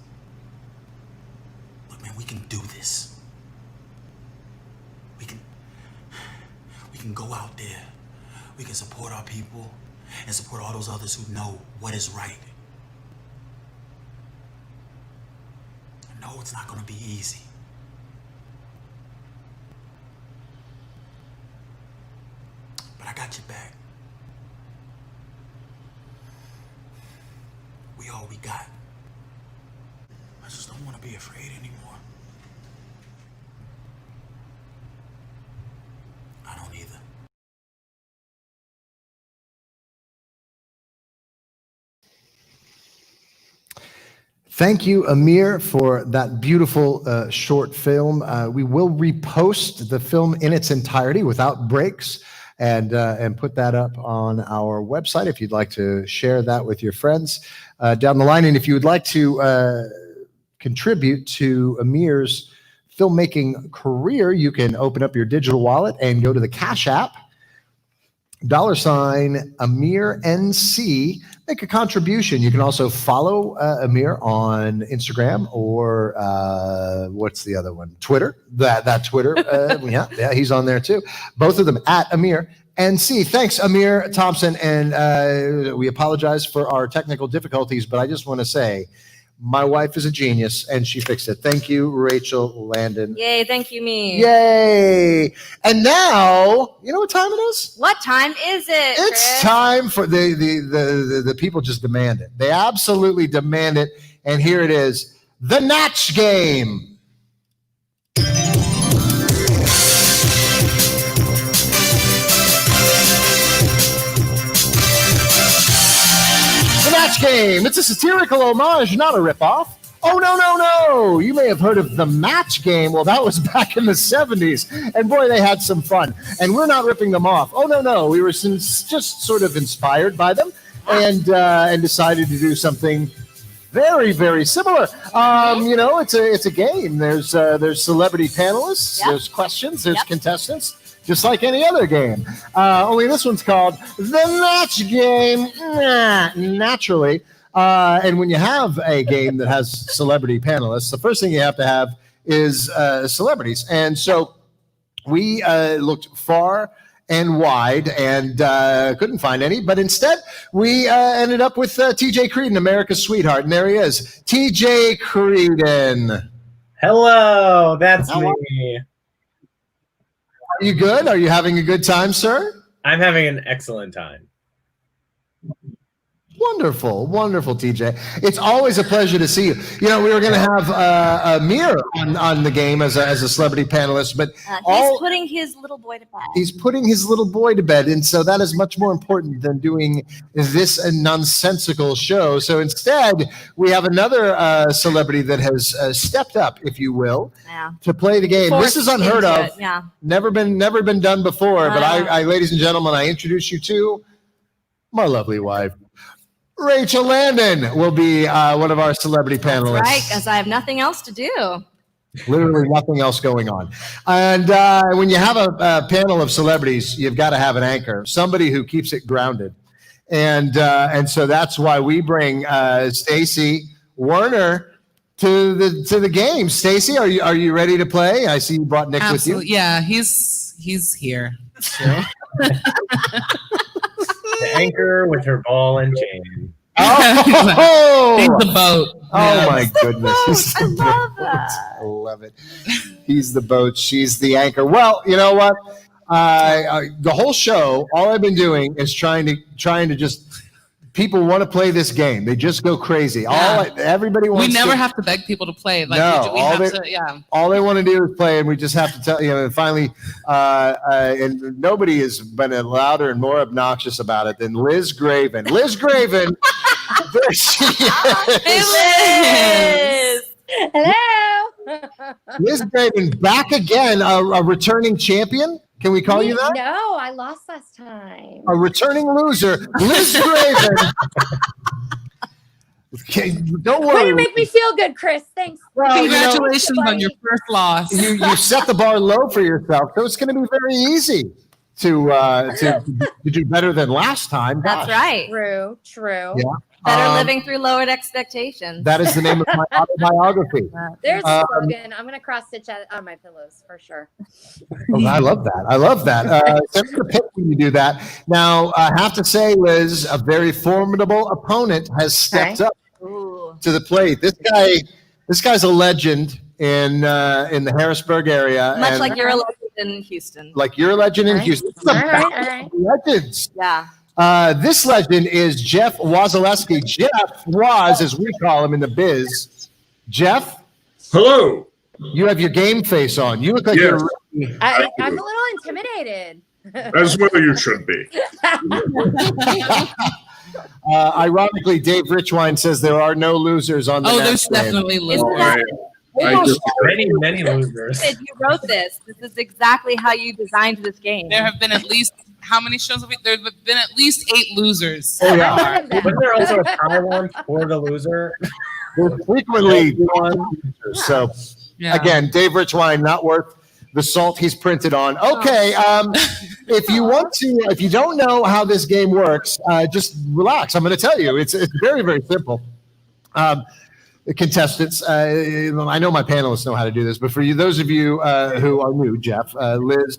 Look, man, we can do this. We can go out there. We can support our people and support all those others who know what is right. I know it's not gonna be easy. But I got your back. We all we got. I just don't want to be afraid anymore. Thank you, Amir, for that beautiful short film. We will repost the film in its entirety without breaks and put that up on our website if you'd like to share that with your friends down the line. And if you would like to contribute to Amir's filmmaking career, you can open up your digital wallet and go to the Cash App, $Amir NC, make a contribution. You can also follow Amir on Instagram or what's the other one? Twitter. That Twitter. Yeah, he's on there too. Both of them at Amir NC. Thanks, Amir Thompson. And we apologize for our technical difficulties, but I just want to say, my wife is a genius, and she fixed it. Thank you, Rachel Landon. Yay, thank you, me. Yay. And now, you know what time it is? What time is it, It's Chris? time for the people just demand it. They absolutely demand it. And here it is, the Natch game. Natch Game. It's a satirical homage, not a ripoff. Oh, no. You may have heard of the Match Game. Well, that was back in the 70s. And boy, they had some fun. And we're not ripping them off. Oh, no. We were just sort of inspired by them and decided to do something very, very similar. It's a game. There's celebrity panelists. Yep. There's questions. There's contestants. Just like any other game. Only this one's called the Natch Game. Naturally. And when you have a game that has celebrity panelists, the first thing you have to have is celebrities. And so we looked far and wide and couldn't find any. But instead, we ended up with TJ Creedon, America's sweetheart. And there he is. TJ Creedon. Hello, that's me. Are you good? Are you having a good time, sir? I'm having an excellent time. Wonderful, TJ. It's always a pleasure to see you. You know, we were going to have Amir on the game as a celebrity panelist, but he's putting his little boy to bed. He's putting his little boy to bed, and so that is much more important than doing this nonsensical show. So instead, we have another celebrity that has stepped up, if you will, to play the game. This is unheard of. Yeah. Never been done before. But I, ladies and gentlemen, I introduce you to my lovely wife. Rachel Landon will be one of our celebrity panelists. That's right, because I have nothing else to do. Literally nothing else going on. And when you have a panel of celebrities, you've got to have an anchor, somebody who keeps it grounded. And so that's why we bring Stacey Werner to the game. Stacey, are you ready to play? I see you brought Nick with you. Yeah, he's here. Sure. The anchor with her ball and chain. Oh, he's the boat. Oh my goodness. He's I love that. I love it. He's the boat. She's the anchor. Well, you know what? The whole show, all I've been doing is trying to just. People want to play this game. They just go crazy. Yeah. Everybody wants. We never have to beg people to play. Like, no, we have to. Yeah. All they want to do is play, and we just have to tell you. And finally, and nobody has been louder and more obnoxious about it than Liz Graven. Liz Graven. There she is. Hey, Liz. Hello. Liz Graven back again, a returning champion. Can we call you that? No, I lost last time. A returning loser, Liz Graven. Okay, don't worry. Way to make me feel good, Chris. Thanks. Well, congratulations on your first loss. You set the bar low for yourself, so it's going to be very easy to do better than last time. That's Gosh. right. True. Yeah. Better living through lowered expectations. That is the name of my autobiography. There's a slogan. I'm going to cross stitch on my pillows for sure. Oh, I love that. Send me a pic when you do that. Now, I have to say, Liz, a very formidable opponent has stepped up to the plate. This guy's a legend in the Harrisburg area. Much like you're a legend in Houston. Like you're a legend in Houston. It's a battle of legends. Yeah. This legend is Jeff Wazaleski. Jeff Waz, as we call him in the biz. Jeff? Hello. You have your game face on. You look like you're ready. I'm a little intimidated. As well you should be. Ironically, Dave Richwine says there are no losers on the Oh, Natch there's game. definitely Isn't losers. that- Many losers. Sid, you wrote this. This is exactly how you designed this game. There have been at least how many shows have we? There have been at least 8 losers. Oh, yeah. Wasn't there also a try-one for the loser? There's frequently one loser. So, again, Dave Richwine, not worth the salt he's printed on. Okay, if you don't know how this game works, just relax. I'm going to tell you. It's very, very simple. The contestants, I know my panelists know how to do this, but for you, those of you who are new, Jeff, Liz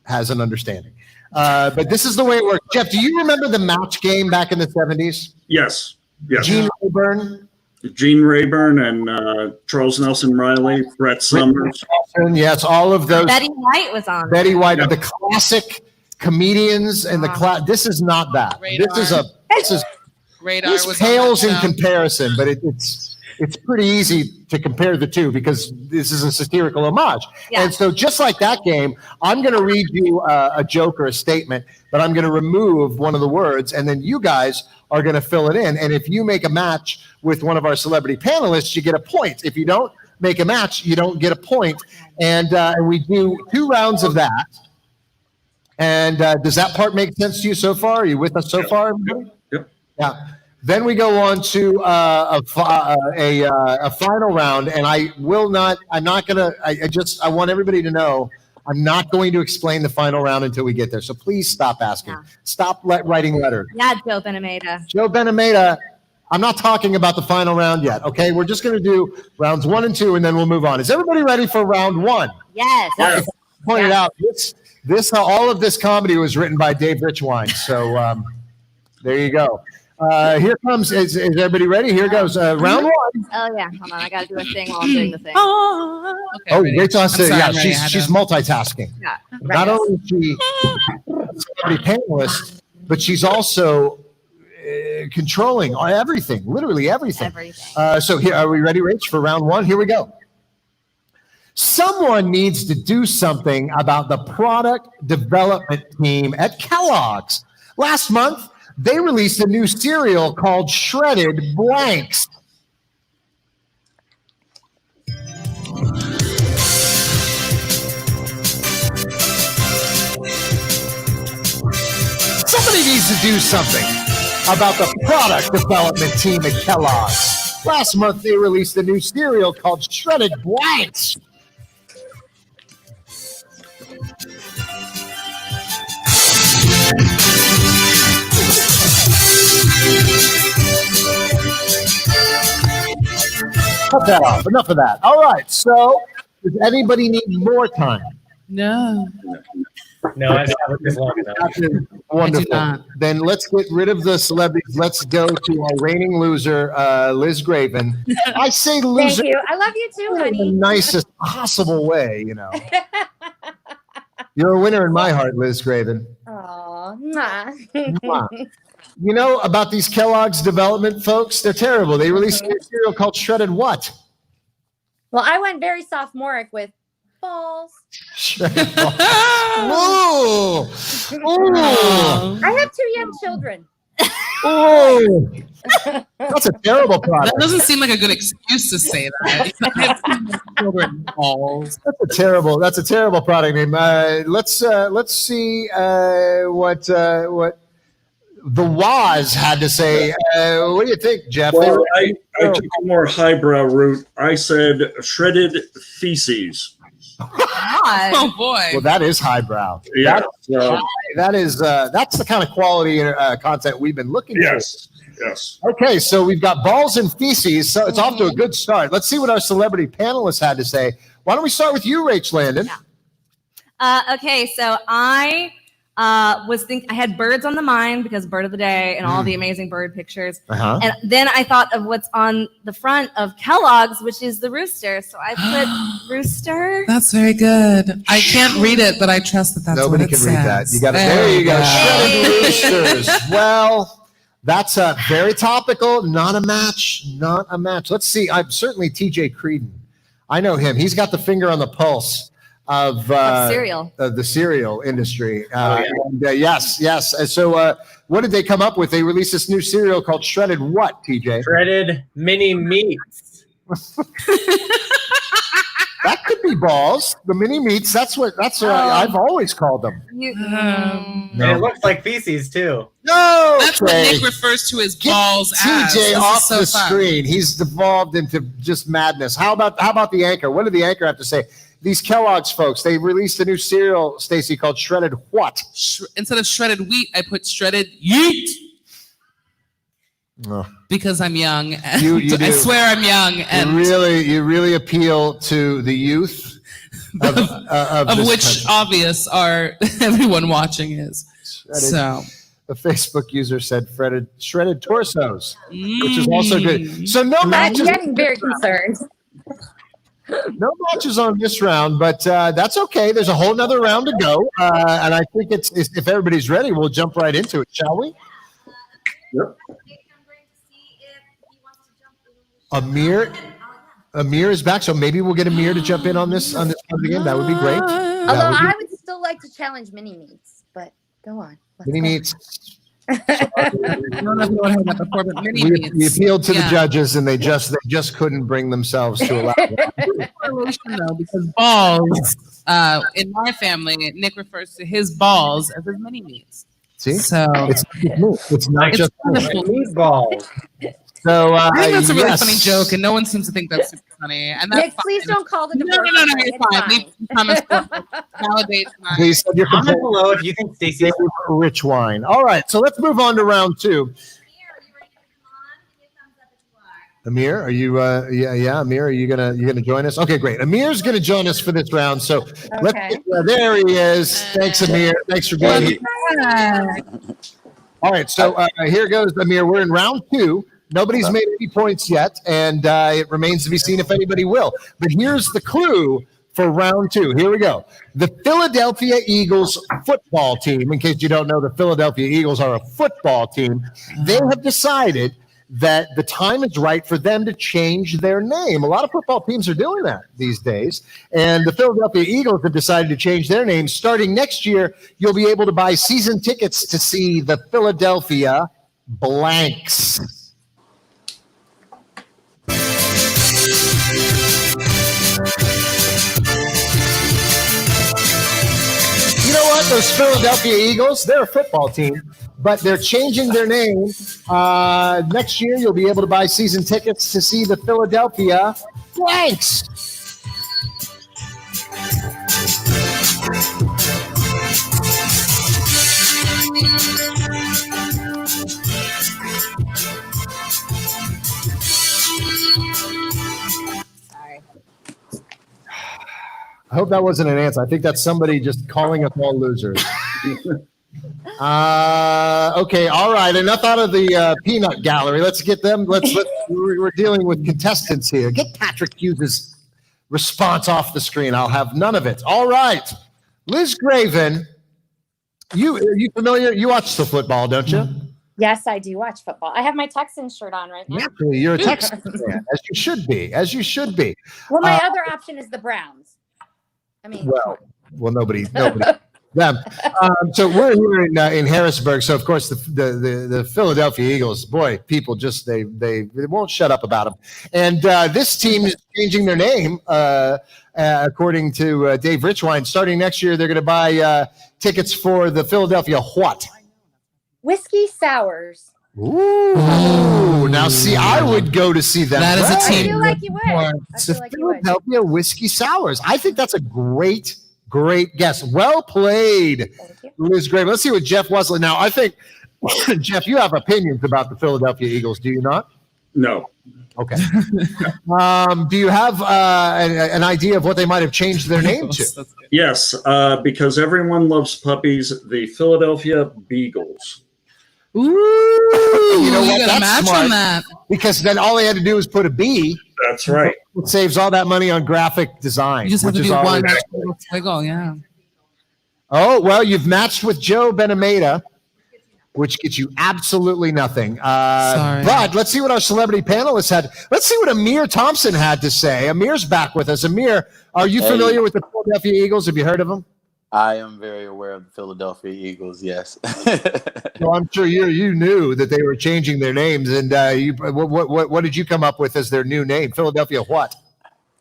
has an understanding. But this is the way it works. Jeff, do you remember the match game back in the 70s? Yes. Gene Rayburn? Gene Rayburn and Charles Nelson Riley, Brett Summers. Yes, all of those. Betty White was on. Betty White, the classic comedians and the class. This is not that. Radar This was pales on in that show. comparison, but it's pretty easy to compare the two because this is a satirical homage. Yeah. And so just like that game, I'm going to read you a joke or a statement, but I'm going to remove one of the words, and then you guys are going to fill it in. And if you make a match with one of our celebrity panelists, you get a point. If you don't make a match, you don't get a point. And we do 2 rounds of that. And does that part make sense to you so far? Are you with us so far, everybody? Yep. Yeah. Then we go on to a final round, and I want everybody to know I'm not going to explain the final round until we get there. So please stop asking. Yeah. Stop writing letters. Yeah, Joe Benameda. Joe Benameda, I'm not talking about the final round yet, okay? We're just going to do rounds 1 and 2, and then we'll move on. Is everybody ready for round 1? Yes. As I pointed out, all of this comedy was written by Dave Richwine. So there you go. Here comes, is everybody ready? Here goes round 1. Oh, yeah. Hold on. I got to do a thing while I'm doing the thing. Okay, Oh, ready. Rachel has to, I'm sorry, yeah, I'm ready. she's multitasking. Yeah. Not only is she a celebrity panelist, but she's also controlling everything, literally everything. So here, are we ready, Rach, for round 1? Here we go. Someone needs to do something about the product development team at Kellogg's. Last month, they released a new cereal called Shredded Blanks. Somebody needs to do something about the product development team at Kellogg's. Last month, they released a new cereal called Shredded Blanks. Cut that off. Enough of that. All right. So, does anybody need more time? No. No, I have it long enough. Wonderful. Then let's get rid of the celebrities. Let's go to our reigning loser, Liz Graven. I say loser Thank you. I love you too, in the honey. nicest possible way, you know. You're a winner in my heart, Liz Graven. Aw, Mwah. You know about these Kellogg's development folks? They're terrible. They released a new cereal called Shredded what? Well, I went very sophomoric with balls. Shredded balls. Ooh. Ooh. I have 2 young children. Ooh. That's a terrible product. That doesn't seem like a good excuse to say that. Children balls. That's a terrible product name. Let's see what the Waz had to say. What do you think, Jeff? Well, I took a more highbrow route. I said shredded feces. Oh boy. Well, that is highbrow. Yeah. That's the kind of quality content we've been looking for. Yes. Okay, so we've got balls and feces, so it's off to a good start. Let's see what our celebrity panelists had to say. Why don't we start with you, Rach Landon? Okay, so I I had birds on the mind because bird of the day and all the amazing bird pictures. Uh-huh. And then I thought of what's on the front of Kellogg's, which is the rooster. So I put rooster. That's very good. I can't read it, but I trust that that's Nobody what it can read that. says. You got it. There you go. Shredded roosters. Well, that's very topical. Not a match. Not a match. Let's see. I'm certainly TJ Creedon. I know him. He's got the finger on the pulse. of cereal. Of the cereal industry. Yes. And so what did they come up with? They released this new cereal called Shredded what, TJ? Shredded mini meats. That could be balls. The mini meats. That's what I've always called them. And it looks like feces too. No, That's what Nick refers to as balls. TJ This off is so the fun. screen. He's devolved into just madness. How about the anchor? What did the anchor have to say? These Kellogg's folks, they released a new cereal, Stacey, called Shredded what? Instead of shredded wheat, I put shredded yeet. Oh. Because I'm young. You I do. swear I'm young. And You really appeal to the youth of this which country. obvious are everyone watching is. So a Facebook user said shredded torsos, which is also good. So no I'm matches. getting very concerned. No matches on this round, but that's okay. There's a whole nother round to go, and I think it's if everybody's ready, we'll jump right into it, shall we? Yep. Amir is back, so maybe we'll get Amir to jump in on this part of the game. That would be great. Although I would still like to challenge mini meats, but go on. Mini meats. I don't know if you heard that before, but mini We meats. appealed to the Yeah. judges, and they just couldn't bring themselves to allow that. Correlation, though, because balls in my family, Nick refers to his balls as his mini meats. See, so it's not just meatballs. So I think that's a really yes. funny joke, and no one seems to think that's super funny. And that's Nick, please don't call the No, divorce. you're fine. Leave some comments below. Validate my. Please send your Comment complaint below if you think Stacey. for rich wine. All right, so let's move on to round two. Amir, are you? Amir, are you gonna join us? Okay, great. Amir's gonna join us for this round. So let's. There he is. Thanks, Amir. Thanks for being here. All right, so here goes, Amir. We're in round two. Nobody's made any points yet, and it remains to be seen if anybody will. But here's the clue for round two. Here we go. The Philadelphia Eagles football team, in case you don't know, the Philadelphia Eagles are a football team. They have decided that the time is right for them to change their name. A lot of football teams are doing that these days. And the Philadelphia Eagles have decided to change their name. Starting next year, you'll be able to buy season tickets to see the Philadelphia Blanks. You know what? Those Philadelphia Eagles, they're a football team, but they're changing their name. Next year, you'll be able to buy season tickets to see the Philadelphia Blanks. I hope that wasn't an answer. I think that's somebody just calling us all losers. Okay, all right. Enough out of the peanut gallery. Let's get them. We're dealing with contestants here. Get Patrick Hughes' response off the screen. I'll have none of it. All right, Liz Graven. Are you familiar? You watch the football, don't you? Yes, I do watch football. I have my Texans shirt on right now. Naturally, you're a Texans fan, as you should be. As you should be. Well, my other option is the Browns. I mean, Well, nobody. Them. So we're here in Harrisburg. So of course the Philadelphia Eagles, boy, people just they won't shut up about them. And this team is changing their name, according to Dave Richwine. Starting next year, they're going to buy tickets for the Philadelphia what? Whiskey Sours. Ooh, now see, I would go to see them. That is a I team. feel like you would. I It's feel the like you would. Philadelphia Whiskey Sours. I think that's a great guess. Well played, Liz Graven. Let's see what Jeff Wesley. Now, I think, Jeff, you have opinions about the Philadelphia Eagles, do you not? No. Okay. Do you have an idea of what they might have changed their name to? Yes, because everyone loves puppies, the Philadelphia Beagles. Ooh, you know You what? got a That's match smart. on that. Because then all they had to do was put a B. That's right. It saves all that money on graphic design. You just have to which do is one always- wiggle, yeah. Oh, well, you've matched with Joe Benameda. which gets you absolutely nothing. But let's see what our celebrity panelists had. Let's see what Amir Thompson had to say. Amir's back with us. Amir, are you familiar with the Philadelphia Eagles? Have you heard of them? I am very aware of the Philadelphia Eagles, yes. So I'm sure you knew that they were changing their names. And what did you come up with as their new name? Philadelphia what?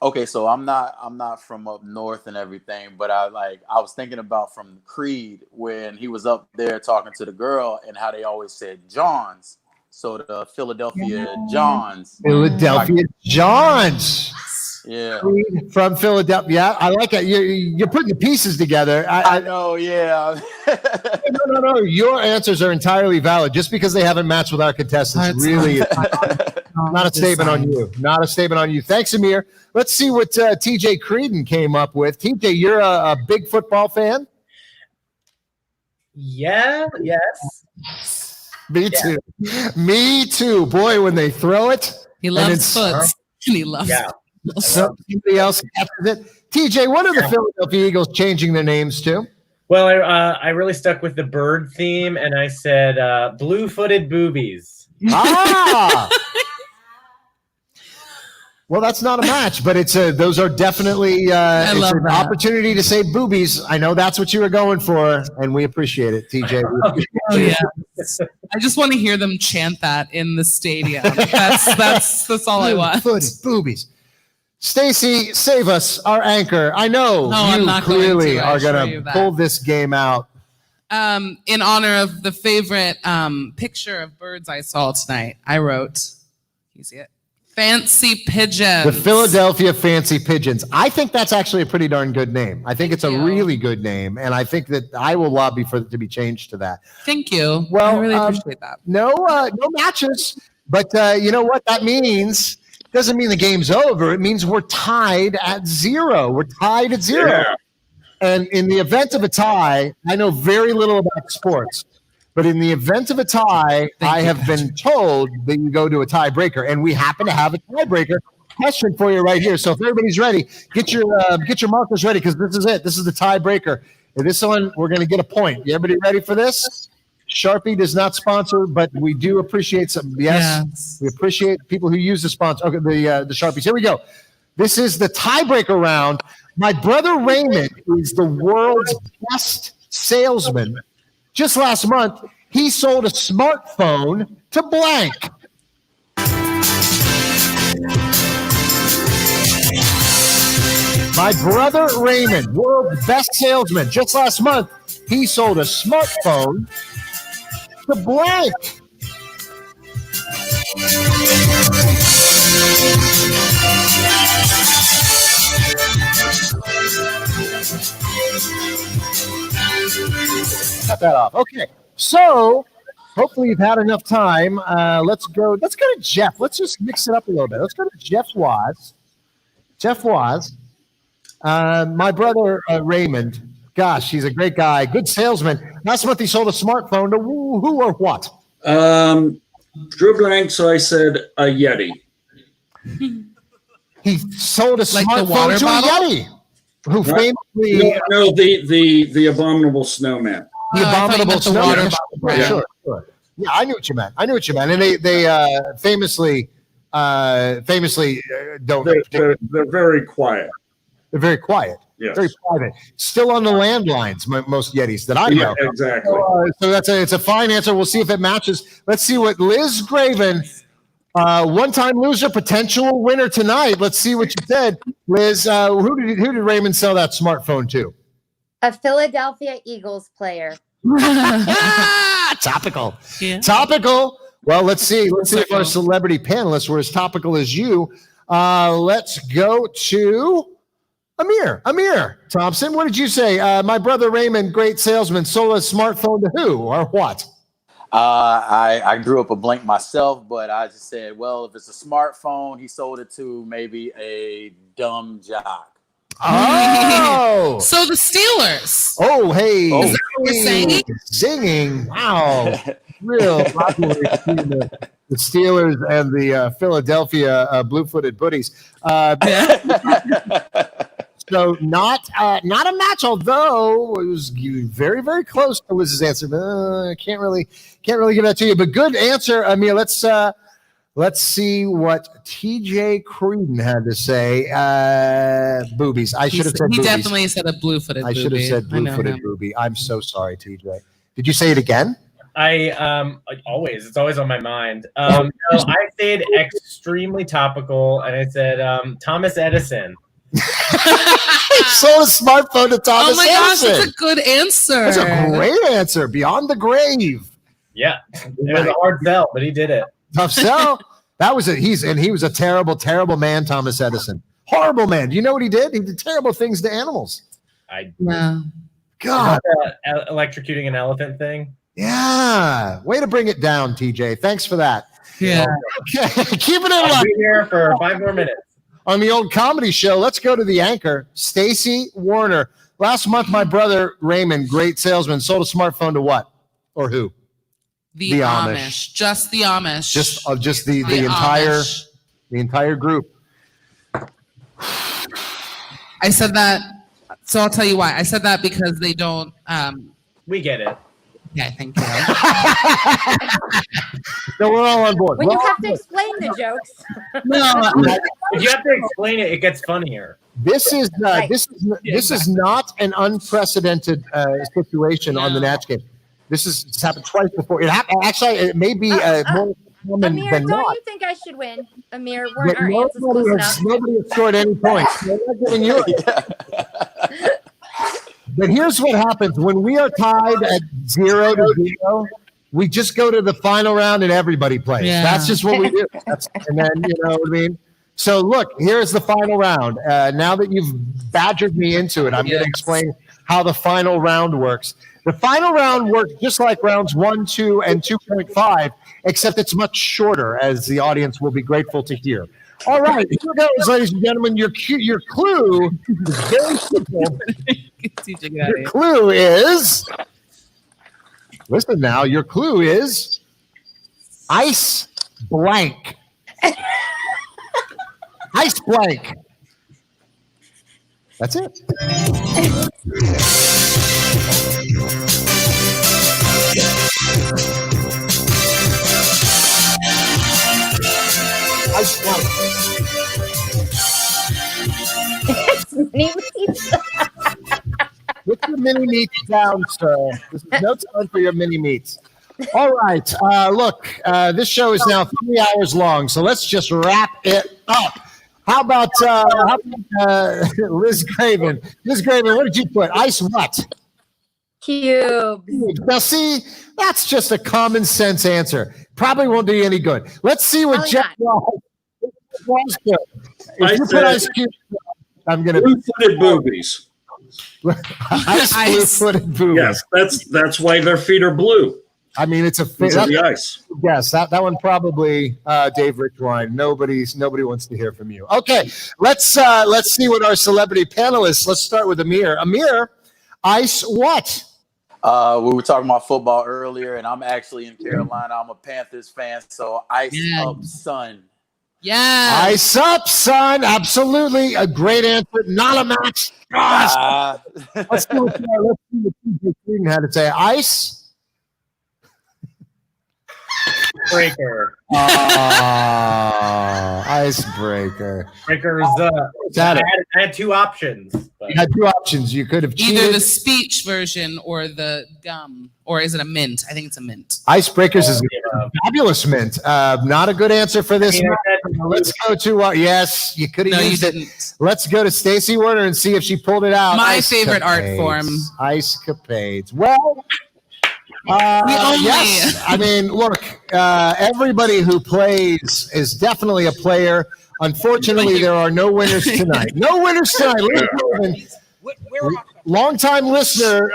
Okay, so I'm not from up north and everything, but I was thinking about from Creed when he was up there talking to the girl and how they always said Johns. So the Philadelphia Johns. Philadelphia Johns. Yeah. Creed from Philadelphia. Yeah, I like it. You're putting the pieces together. I know, yeah. No. Your answers are entirely valid. Just because they haven't matched with our contestants, really, not a statement on you. Not a statement on you. Thanks, Amir. Let's see what TJ Creedon came up with. TJ, you're a big football fan? Yeah, yes. Me too. Me too. Boy, when they throw it. He loves foot. He loves it. Somebody else captures it. TJ, what are the Philadelphia Eagles changing their names to? Well, I really stuck with the bird theme, and I said blue-footed boobies. Ah! Well, that's not a match, but those are definitely it's an opportunity to say boobies. I know that's what you were going for, and we appreciate it, TJ. Oh yeah, I just want to hear them chant that in the stadium. That's all I want. Blue-footed boobies. Stacey, save us, our anchor. I know you clearly are going to pull this game out. In honor of the favorite picture of birds I saw tonight, I wrote, can you see it? Fancy Pigeons. The Philadelphia Fancy Pigeons. I think that's actually a pretty darn good name. I think it's a really good name, and I think that I will lobby for it to be changed to that. Thank you. Well, I really appreciate that. No matches, but you know what that means? Doesn't mean the game's over. It means we're tied at 0. We're tied at 0. Yeah. And in the event of a tie, I know very little about sports, but in the event of a tie, I have been told that you go to a tiebreaker, and we happen to have a tiebreaker question for you right here. So if everybody's ready, get your markers ready, because this is it. This is the tiebreaker. And this one, we're going to get a point. Everybody ready for this? Sharpie does not sponsor, but we do appreciate some. Yes, we appreciate people who use the sponsor. Okay, the Sharpies. Here we go. This is the tiebreaker round. My brother Raymond is the world's best salesman. Just last month, he sold a smartphone to blank. My brother Raymond, world's best salesman. Just last month, he sold a smartphone to blank. Cut that off. Okay, so hopefully you've had enough time. Let's go to Jeff. Let's just mix it up a little bit. Let's go to Jeff Waz. Jeff Waz. My brother Raymond. Gosh, he's a great guy, good salesman. Last month he sold a smartphone to who or what? Drew blank, so I said a Yeti. He sold a smartphone to bottle? a Yeti. Who famously No, the abominable snowman. The abominable snowman. Yeah. Sure. Yeah, I knew what you meant. And they famously don't. They're very quiet. They're very quiet. Yes. Very private. Still on the landlines, most Yetis that I know. Yeah, exactly. So it's a fine answer. We'll see if it matches. Let's see what Liz Graven, one-time loser, potential winner tonight. Let's see what you said, Liz. Who did Raymond sell that smartphone to? A Philadelphia Eagles player. Topical. Yeah. Topical. Well, let's see. Let's see if our celebrity panelists were as topical as you. Let's go to Amir Thompson. What did you say? My brother Raymond, great salesman, sold a smartphone to who or what? I grew up a blank myself, but I just said, well, if it's a smartphone, he sold it to maybe a dumb jock. Oh, so the Steelers. Oh, hey. Is that what you're saying? Singing. Wow. Real rivalry between the Steelers and the Philadelphia blue-footed Buddies. So not a match, although it was very, very close to Liz's answer. But can't really give that to you. But good answer, Amir. Let's see what TJ Creedon had to say. Boobies. I should have said He boobies. definitely said a blue-footed I booby. should have said blue-footed booby. I'm so sorry, TJ. Did you say it again? Always. It's always on my mind. No, I stayed extremely topical, and I said Thomas Edison. He sold a smartphone to Thomas Oh my gosh, Edison. that's a good answer. That's a great answer. Beyond the grave. Yeah, it was a hard sell, but he did it. Tough sell. That was he was a terrible, terrible man, Thomas Edison. Horrible man. Do you know what he did? He did terrible things to animals. Yeah. God. Electrocuting an elephant thing. Yeah. Way to bring it down, TJ. Thanks for that. Yeah. Okay. Keeping it I'll up. be here for 5 more minutes. On the old comedy show, let's go to the anchor, Stacey Werner. Last month, my brother Raymond, great salesman, sold a smartphone to what or who? The Amish. Just the Amish. Just the entire group. I said that, so I'll tell you why. I said that because they don't. We get it. Yeah, thank you. No, we're all on board. When you have to explain the jokes. No, if you have to explain it, it gets funnier. This is not an unprecedented situation on the Natch game. It's happened twice before. It may be more common Amir, than don't not. you think I should win? Amir, But weren't our answers close enough? nobody has scored any points. They're not giving you it. But here's what happens when we are tied at 0-0. We just go to the final round and everybody plays. Yeah. That's just what we do. And then you know what I mean. So look, here's the final round. Now that you've badgered me into it, I'm going to explain how the final round works. The final round works just like rounds 1, 2, and 2.5, except it's much shorter, as the audience will be grateful to hear. All right, here goes, ladies and gentlemen. Your clue is very simple. Your clue is, listen now, your clue is ice blank. Ice blank. That's it. Ice blank. Mini meats. Put your mini meats down, sir. This is no time for your mini meats. All right. Look, this show is now 3 hours long, so let's just wrap it up. How about Liz Graven? Liz Graven, what did you put? Ice what? Cubes. Now, see, that's just a common sense answer. Probably won't do you any good. Let's see what Jeff Ross put. If you put ice cubes, I'm going to blue-footed boobies. Blue-footed boobies. Yes, that's why their feet are blue. I mean, it's Because of the ice. Yes, that one probably Dave Richwine. Nobody wants to hear from you. Okay, let's see what our celebrity panelists. Let's start with Amir. Amir, ice what? We were talking about football earlier, and I'm actually in Carolina. I'm a Panthers fan, so ice up, son. Yeah. Ice up, son. Absolutely. A great answer. Not a match. Gosh. Let's see what TJ Creedon had to say. Ice. Breaker. Icebreaker. Breakers. I had 2 options. You had 2 options. You could have cheated. Either the speech version or the gum. Or is it a mint? I think it's a mint. Icebreakers is a fabulous mint. Not a good answer for this. Let's go to yes, you could have used it. Let's go to Stacey Werner and see if she pulled it out. My favorite art form. Ice capades. Well, yes. I mean, look, everybody who plays is definitely a player. Unfortunately, there are no winners tonight. No winners tonight. Long-time listener,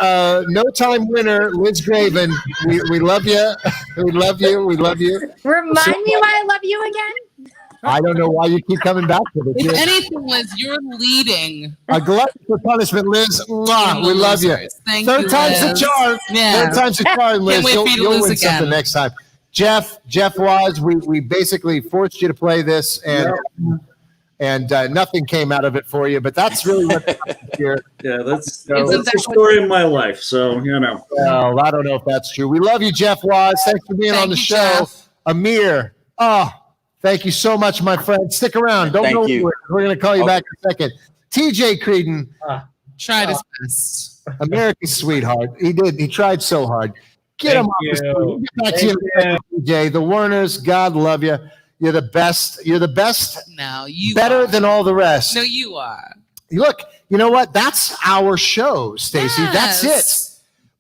no-time winner, Liz Graven. We love you. We love you. We love you. Remind me why I love you again. I don't know why you keep coming back to it. If anything, Liz, you're leading. A glutton for punishment, Liz. Mwah, we love you. Thank Third you, time's the Liz. charm. Yeah. Third time's the charm, Liz. Can't wait for you to You'll lose win again. something next time. Jeff Wise, we basically forced you to play this, and and nothing came out of it for you. But that's really what happened here. Yeah, that's the story of my life. So, you know. Well, I don't know if that's true. We love you, Jeff Waz. Thanks for being on the show. Jeff. Amir, thank you so much, my friend. Stick around. Don't Thank go you. anywhere. We're going to call you back in a second. TJ Creedon. Tried his best. America's sweetheart. He did. He tried so hard. Get him off the screen. Get back to you, TJ. The Werners, God love you. You're the best. You're the best. No, you better are. than all the rest. No, you are. Look, you know what? That's our show, Stacey. That's it.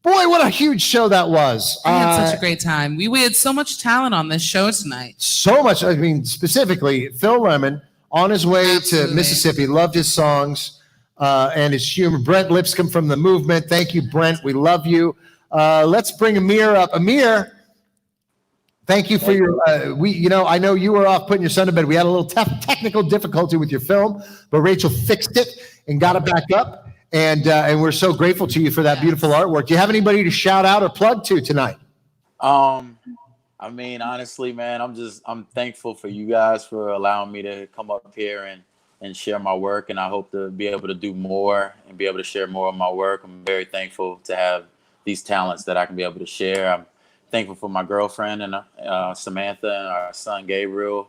Boy, what a huge show that was. I had such a great time. We had so much talent on this show tonight. So much. I mean, specifically, Phil Lemon on his way to Mississippi, loved his songs and his humor. Brent Lipscomb from The Movement. Thank you, Brent. We love you. Let's bring Amir up. Amir, thank you for your. I know you were off putting your son to bed. We had a little technical difficulty with your film, but Rachel fixed it and got it back up. And we're so grateful to you for that beautiful artwork. Do you have anybody to shout out or plug to tonight? I mean, honestly, man, I'm thankful for you guys for allowing me to come up here and share my work. And I hope to be able to do more and be able to share more of my work. I'm very thankful to have these talents that I can be able to share. I'm thankful for my girlfriend and Samantha and our son Gabriel.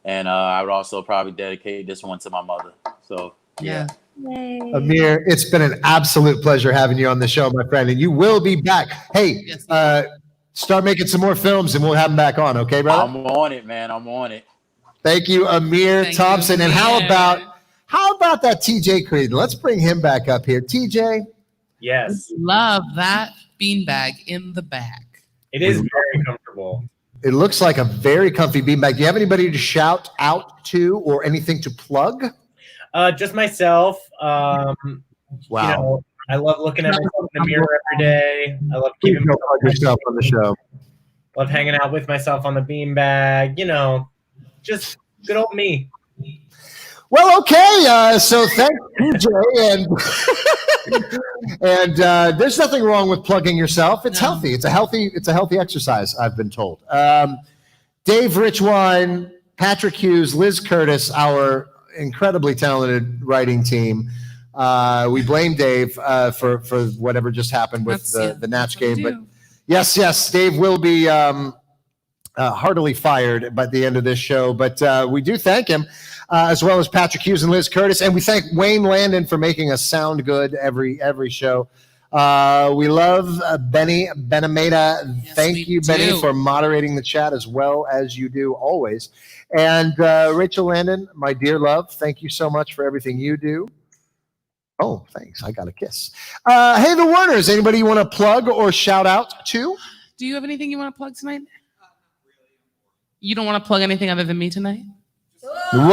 And I would also probably dedicate this one to my mother. So, yeah. Amir, it's been an absolute pleasure having you on the show, my friend, and you will be back. Hey, start making some more films, and we'll have them back on. Okay, brother? I'm on it, man. I'm on it. Thank you, Amir Thompson. you, And Amir. how about that TJ Creedon? Let's bring him back up here. TJ. Yes. Love that beanbag in the bag. It is very comfortable. It looks like a very comfy beanbag. Do you have anybody to shout out to or anything to plug? Just myself. Wow. You know, I love looking at myself in the mirror every day. I love keeping yourself on the show. Love hanging out with myself on the beanbag. You know, just good old me. Well, okay. So thank you, Jay. And there's nothing wrong with plugging yourself. It's healthy. It's a healthy exercise, I've been told. Dave Richwine, Patrick Hughes, Liz Curtis, our incredibly talented writing team. We blame Dave for whatever just happened with the Natch game. But yes, Dave will be heartily fired by the end of this show. But we do thank him, as well as Patrick Hughes and Liz Curtis. And we thank Wayne Landon for making us sound good every show. We love Benny Benameda. Thank you, Benny, for moderating the chat as well as you do always. And Rachel Landon, my dear love, thank you so much for everything you do. Oh, thanks. I got a kiss. Hey, the Werners, anybody you want to plug or shout out to? Do you have anything you want to plug tonight? You don't want to plug anything other than me tonight? There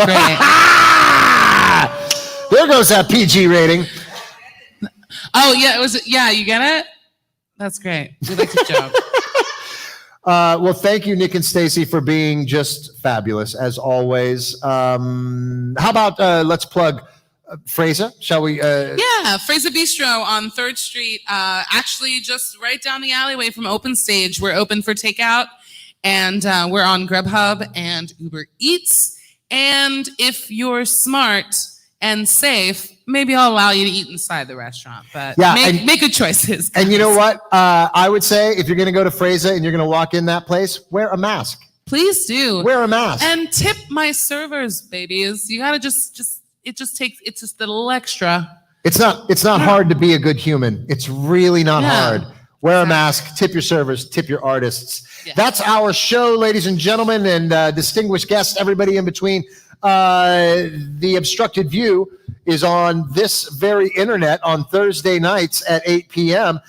goes that PG rating. Oh, yeah, you get it? That's great. We like to joke. Well, thank you, Nick and Stacey, for being just fabulous, as always. How about let's plug Fraser, shall we? Yeah, Fraser Bistro on 3rd Street. Actually, just right down the alleyway from Open Stage. We're open for takeout, and we're on Grubhub and Uber Eats. And if you're smart and safe, maybe I'll allow you to eat inside the restaurant. But make good choices. And you know what? I would say if you're going to go to Fraser and you're going to walk in that place, wear a mask. Please do. Wear a mask. And tip my servers, babies. You got to just it's just a little extra. It's not hard to be a good human. It's really not hard. Wear a mask, tip your servers, tip your artists. Yeah. That's our show, ladies and gentlemen, and distinguished guests, everybody in between. The Obstructed View is on this very internet on Thursday nights at 8 p.m.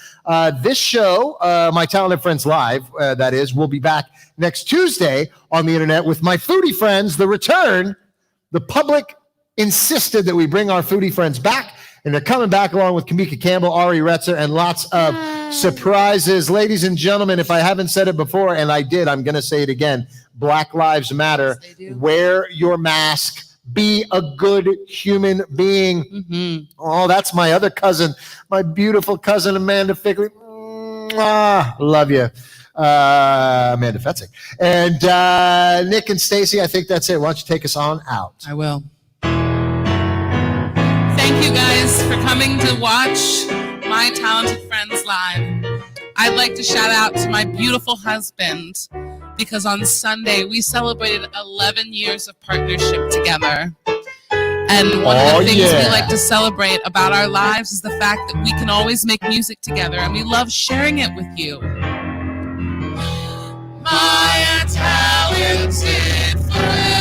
This show, My Talented Friends Live, that is, will be back next Tuesday on the internet with my foodie friends, The Return. The public insisted that we bring our foodie friends back, and they're coming back along with Kamika Campbell, Ari Retzer, and lots of surprises. Ladies and gentlemen, if I haven't said it before, and I did, I'm going to say it again. Black Lives Matter. Yes, wear your mask. Be a good human being. Mm-hmm. Oh, that's my other cousin, my beautiful cousin, Amanda Fickley. Love you. Amanda Fetzing. And Nick and Stacey, I think that's it. Why don't you take us on out? I will. Thank you guys for coming to watch My Talented Friends Live. I'd like to shout out to my beautiful husband because on Sunday we celebrated 11 years of partnership together. And one of the things we like to celebrate about our lives is the fact that we can always make music together and we love sharing it with you. My talented friends.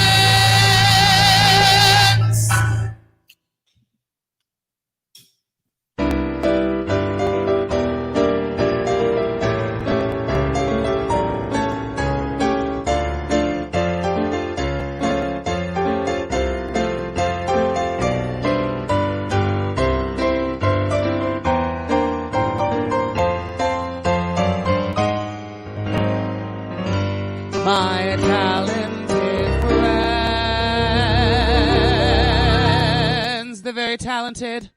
My talented friends, the very talented.